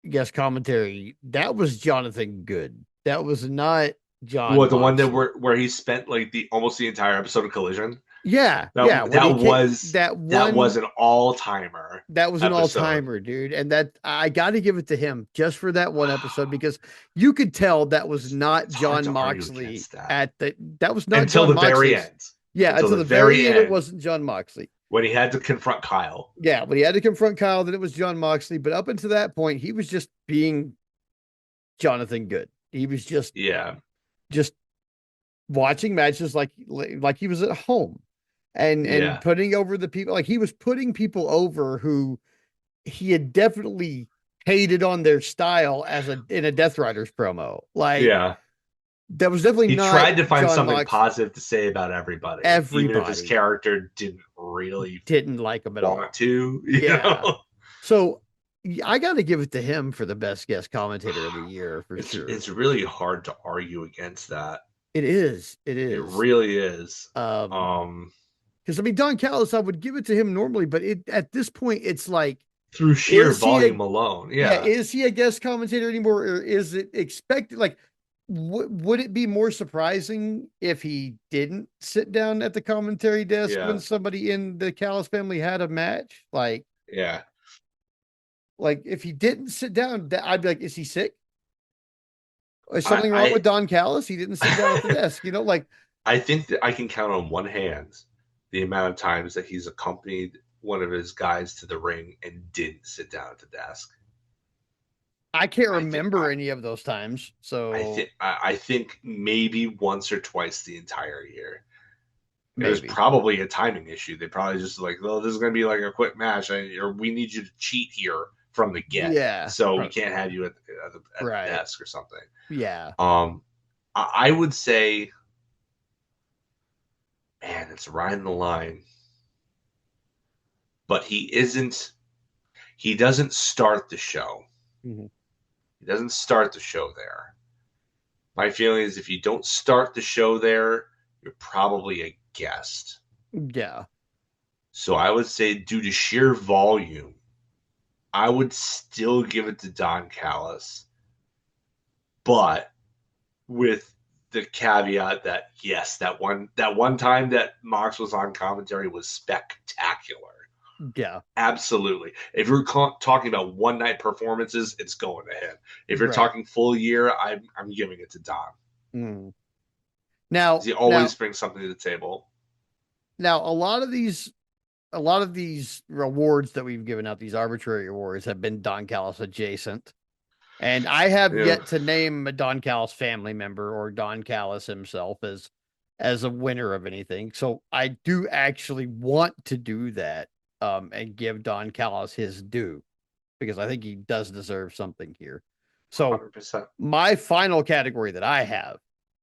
guest commentary, that was Jonathan Good. That was not John What, the one that Moxley. where he spent like the almost the entire episode of Collision? Yeah, yeah. When he came, That was an all timer that was an all episode. timer, dude. And that I got to give it to him just for that one episode because you could tell that was not It's hard John to argue Moxley against that at the that was not until John the very Moxley's. end. Yeah, Until until the the very very end, it end wasn't John Moxley. when he had to confront Kyle. Yeah, but he had to confront Kyle, then it was John Moxley. But up until that point, he was just being Jonathan Good. He was Yeah, just watching matches like he was at home and yeah, putting over the people like he was putting people over who he had definitely hated on their style as a in a Death Riders promo. Like yeah. that was definitely He not tried to find John something Mox. positive to say about everybody, even if his Everybody character didn't really didn't like him at want all. to. Yeah. So I got to give it to him for the best guest commentator of the year for sure. It's really hard to argue against that. It is. It It is. really is. Um, Um, because I mean Don Callis, I would give it to him normally, but it at this point it's like, through sheer is he volume a alone, yeah, yeah, is he a guest commentator anymore, or is it expected? Like, would it be more surprising if he didn't sit down at the commentary desk when yeah, somebody in the Callis family had a match? yeah. Like if he didn't sit down, I'd be like, is he sick? Is something wrong I with Don Callis? He didn't sit down at the I desk, like I think that I can count on one hand the amount of times that he's accompanied one of his guys to the ring and didn't sit down at the desk. I can't I think remember any of those times. So I think maybe once or twice the entire year. It was maybe. probably a timing issue. They probably just like, well, this is going to be like a quick match, or we need you to cheat here from the get, Yeah. so we can't have you at the Right. desk or something. Yeah. I would say, man, it's riding the line, but he isn't. He doesn't start the show. Mm-hmm. He doesn't start the show there. My feeling is if you don't start the show there, you're probably a guest. Yeah. So I would say, due to sheer volume, I would still give it to Don Callis, but with the caveat that yes, that one time that Mox was on commentary was spectacular. Yeah, Absolutely. If you're talking about one night performances, it's going to him. If you're right. talking full year, I'm giving it to Don. Mm. Now, He now, always brings something to the table. now, a lot of these awards that we've given out, these arbitrary awards, have been Don Callis adjacent. And I have Yeah. yet to name a Don Callis family member or Don Callis himself as a winner of anything. So I do actually want to do that and give Don Callis his due because I think he does deserve something here. So 100%. my final category that I have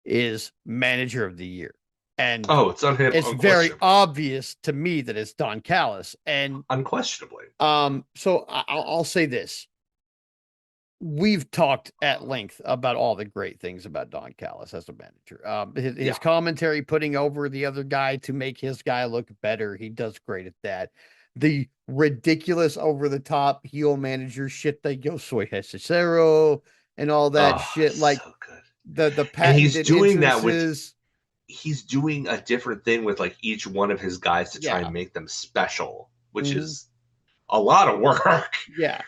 is manager of the year. And Oh, it's on him, it's very unquestionably. obvious to me that it's Don Callis. And Unquestionably. so I'll say this: we've talked at length about all the great things about Don Callis as a manager. His Yeah. commentary, putting over the other guy to make his guy look better, he does great at that. The ridiculous, over the top heel manager shit that Yo Soy Hechicero and all that Oh, shit, like so good. the And he's patented doing that with entrances. he's doing a different thing with like each one of his guys to try Yeah. and make them special, which Hmm. is a lot of work. Yeah.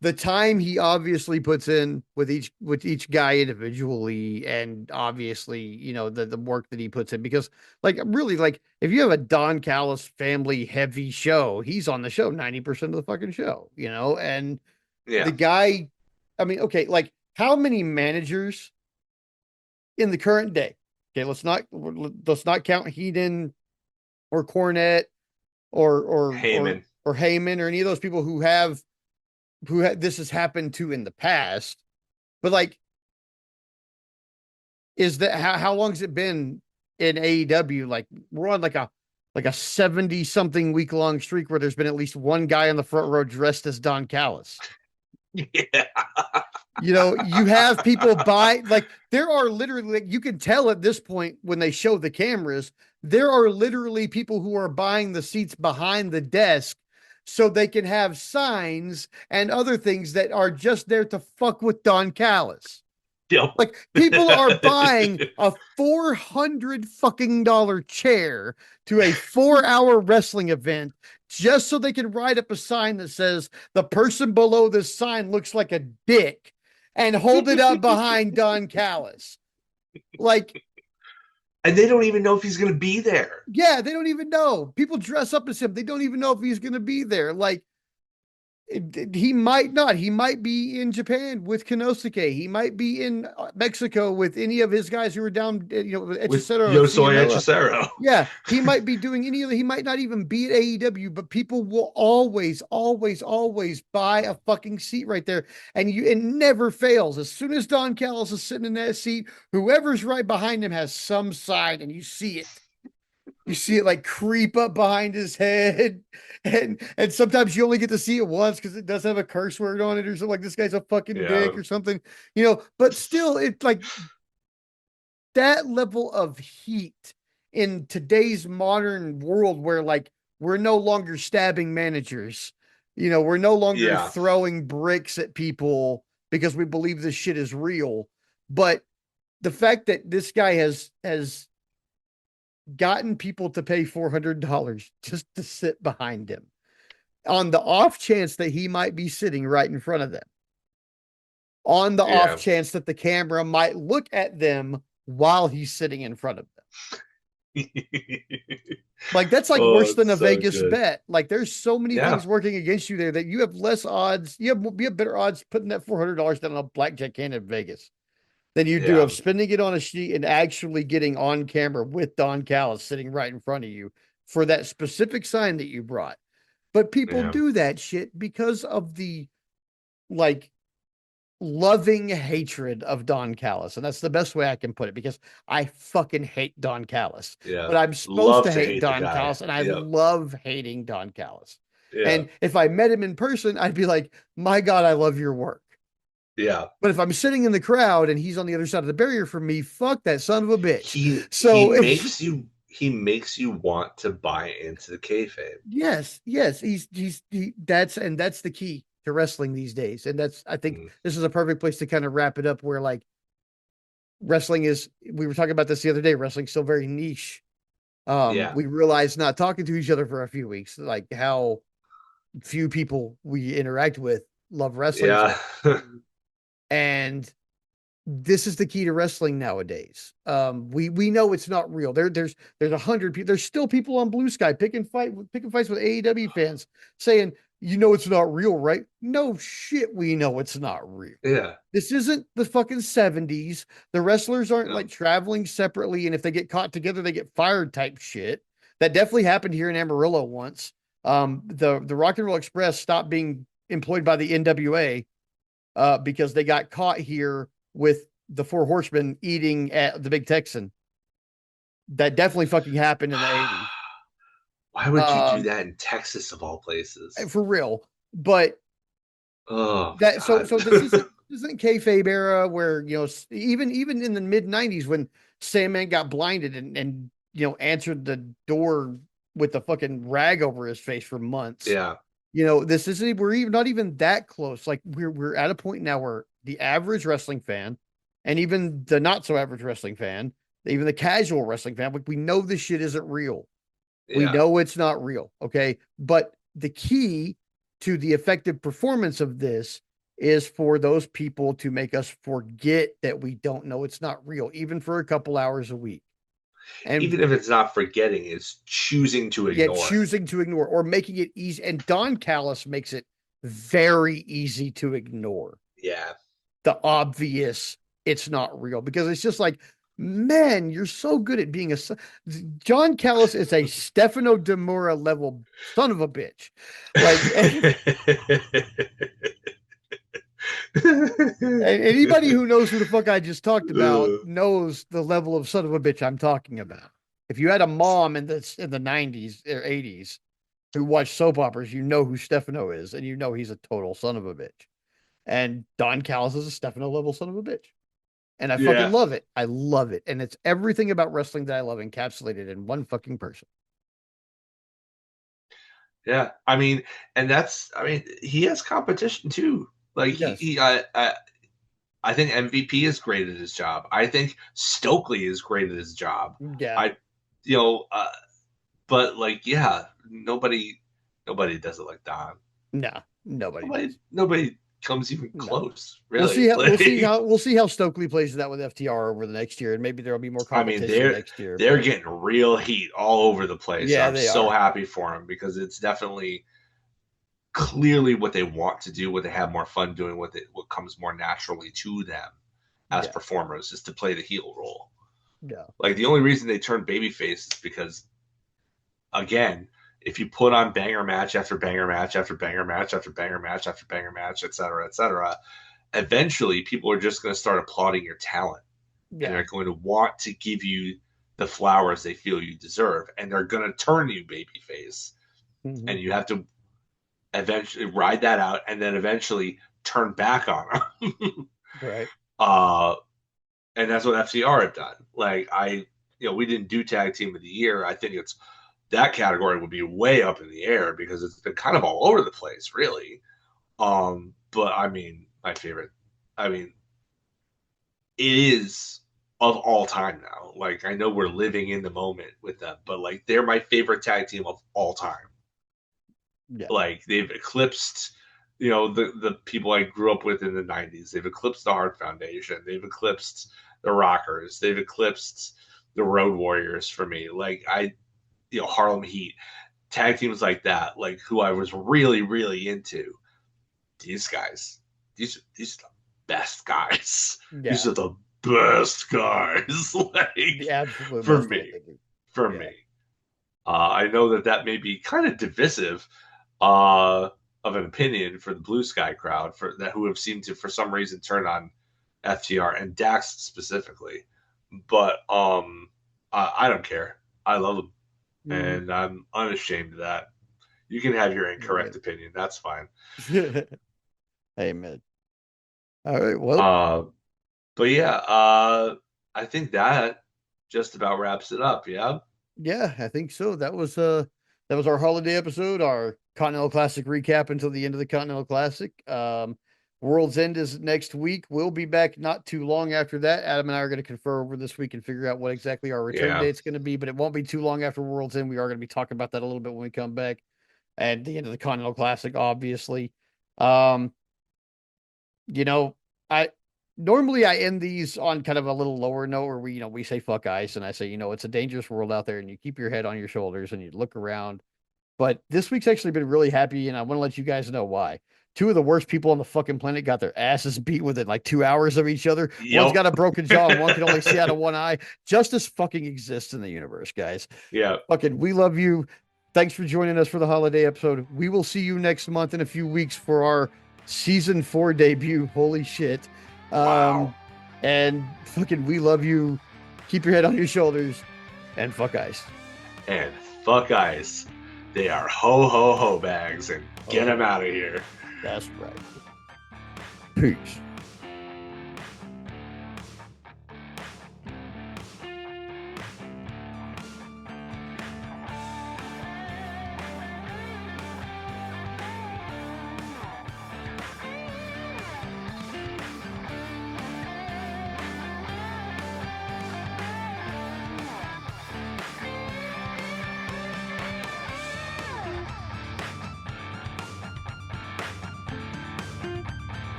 The time he obviously puts in with each guy individually, and obviously, the work that he puts in, because like really, like if you have a Don Callis family heavy show, he's on the show 90% of the fucking show, and the Yeah. guy, I mean, okay, like how many managers in the current day? Okay, let's not count Heaton or Cornette Heyman. or Heyman or any of those people this has happened to in the past. But like, is that how long has it been in AEW? Like we're on like a 70 something week long streak where there's been at least one guy on the front row dressed as Don Callis. Yeah. You have people buy, like there are literally, like, you can tell at this point when they show the cameras, there are literally people who are buying the seats behind the desk so they can have signs and other things that are just there to fuck with Don Callis. Yep. Like people are buying a $400 fucking chair to a 4 hour wrestling event just so they can write up a sign that says the person below this sign looks like a dick and hold it up behind Don Callis. Like, And they don't even know if he's going to be there. yeah, they don't even know. People dress up as him. They don't even know if he's going to be there. Like, he might not. He might be in Japan with Konosuke. He might be in Mexico with any of his guys who are down, With Etcetera, Yosoy CMLL. Hechicero. Yeah, he might be doing any of the, he might not even be at AEW, but people will always, always, always buy a fucking seat right there. And it never fails. As soon as Don Callis is sitting in that seat, whoever's right behind him has some sign and you see it. You see it like creep up behind his head, and sometimes you only get to see it once because it does have a curse word on it or something, like this guy's a fucking Yeah. dick or something, But still, it's like that level of heat in today's modern world where like we're no longer stabbing managers, we're no longer Yeah. throwing bricks at people because we believe this shit is real. But the fact that this guy has gotten people to pay $400 just to sit behind him on the off chance that he might be sitting right in front of them, on the off Yeah. chance that the camera might look at them while he's sitting in front of them. Like that's like Oh, worse than it's a so Vegas good. bet. Like there's so many Yeah. things working against you there that you have less odds. You have better odds putting that $400 down on a blackjack hand in Vegas than you do Yeah. of spending it on a sheet and actually getting on camera with Don Callis sitting right in front of you for that specific sign that you brought. But people Yeah. do that shit because of the like loving hatred of Don Callis. And that's the best way I can put it because I fucking hate Don Callis. Yeah. But I'm supposed Love to to hate hate the Don guy. Callis and I Yep. love hating Don Callis. Yeah. And if I met him in person, I'd be like, my God, I love your work. Yeah. But if I'm sitting in the crowd and he's on the other side of the barrier from me, fuck that son of a bitch. He So makes you want to buy into the kayfabe. yes, that's the key to wrestling these days. And I think Mm. this is a perfect place to kind of wrap it up where like wrestling is, we were talking about this the other day, wrestling's still very niche. Yeah. We realized not talking to each other for a few weeks, like how few people we interact with love wrestling Yeah. fans. And this is the key to wrestling nowadays. We know it's not real. There's 100 people. There's still people on Blue Sky picking fights with AEW fans saying, it's not real, right? No shit, we know it's not real. Yeah. This isn't the fucking 70s. The wrestlers aren't No. like traveling separately, and if they get caught together, they get fired type shit. That definitely happened here in Amarillo once. The Rock and Roll Express stopped being employed by the NWA because they got caught here with the Four Horsemen eating at the Big Texan. That definitely fucking happened in the 80s. Why would you do that in Texas of all places? For real. But Oh that so God. so this isn't kayfabe era where even in the mid 90s when Sandman got blinded and answered the door with the fucking rag over his face for months. Yeah. This isn't we're even not even that close. Like we're at a point now where the average wrestling fan and even the not so average wrestling fan, even the casual wrestling fan, like we know this shit isn't real. We Yeah. know it's not real. Okay. But the key to the effective performance of this is for those people to make us forget that we don't know it's not real, even for a couple hours a week. And Even if it's not forgetting, it's choosing to yet ignore. choosing to ignore or making it easy. And Don Callis makes it very easy to ignore Yeah. the obvious it's not real because it's just like, man, you're so good at being a John Callis is a Stefano Demura level son of a bitch. Like anybody who knows who the fuck I just talked about knows the level of son of a bitch I'm talking about. If you had a mom in the 90s or 80s who watched soap operas, you know who Stefano is, and you know he's a total son of a bitch. And Don Callis is a Stefano level son of a bitch. And I fucking Yeah. love it. I love it. And it's everything about wrestling that I love encapsulated in one fucking person. Yeah. I mean, he has competition too. Like He does. I think MVP is great at his job. I think Stokely is great at his job. Yeah. I, you know, but like, yeah, nobody does it like Don. No, nobody does. Nobody comes even No. close, We'll see really. how we'll see Like, how we'll see how Stokely plays that with FTR over the next year, and maybe there'll be more I mean, competition next year. they're But getting real heat all over the place, and yeah, I'm they so are. happy for them because it's definitely clearly what they want to do, what they have more fun doing with it, what comes more naturally to them as Yeah, performers is to play the heel role. yeah, Like the only reason they turn babyface is because, again, if you put on banger match after banger match after banger match after banger match after banger match, et cetera, eventually people are just going to start applauding your talent and yeah. they're going to want to give you the flowers they feel you deserve, and they're going to turn you babyface, Hmm. and you have to eventually ride that out, and then eventually turn back on them. Right. uh, and that's what FCR have done. Like we didn't do tag team of the year. I think it's that category would be way up in the air because it's been kind of all over the place, really. But I mean, my favorite. I mean, it is of all time now. Like I know we're living in the moment with them, but like they're my favorite tag team of all time. Yeah. Like they've eclipsed, the people I grew up with in the '90s. They've eclipsed the Hart Foundation. They've eclipsed the Rockers. They've eclipsed the Road Warriors for me. Like Harlem Heat, tag teams like that, like who I was really, really into. These guys, these are the best guys. These Yeah. are the best guys. Like The absolute for best me, tag team. for Yeah. me. I know that may be kind of divisive uh, of an opinion for the Blue Sky crowd for that who have seemed to for some reason turn on FTR and Dax specifically, but I don't care. I love them, Mhm. and I'm unashamed of that. You can have your incorrect Right. opinion. That's fine. Amen. All right. Well, Uh, but yeah, I think that just about wraps it up. Yeah. yeah, I think so. That was our holiday episode, our Continental Classic recap until the end of the Continental Classic. World's End is next week. We'll be back not too long after that. Adam and I are going to confer over this week and figure out what exactly our return Yeah. date's going to be, but it won't be too long after World's End. We are going to be talking about that a little bit when we come back. and the end of the Continental Classic, obviously. Um, you know, I normally I end these on kind of a little lower note where we say fuck ice and I say, it's a dangerous world out there and you keep your head on your shoulders and you look around. But this week's actually been really happy, and I want to let you guys know why. Two of the worst people on the fucking planet got their asses beat within like 2 hours of each other. One's Yep. got a broken jaw and one can only see out of one eye. Justice fucking exists in the universe, guys. Yeah. Fucking, we love you. Thanks for joining us for the holiday episode. We will see you next month in a few weeks for our season 4 debut. Holy shit. Wow. And fucking, we love you. Keep your head on your shoulders and fuck ice. And fuck ice. They are ho ho ho bags and get them out of here. That's right. Peace.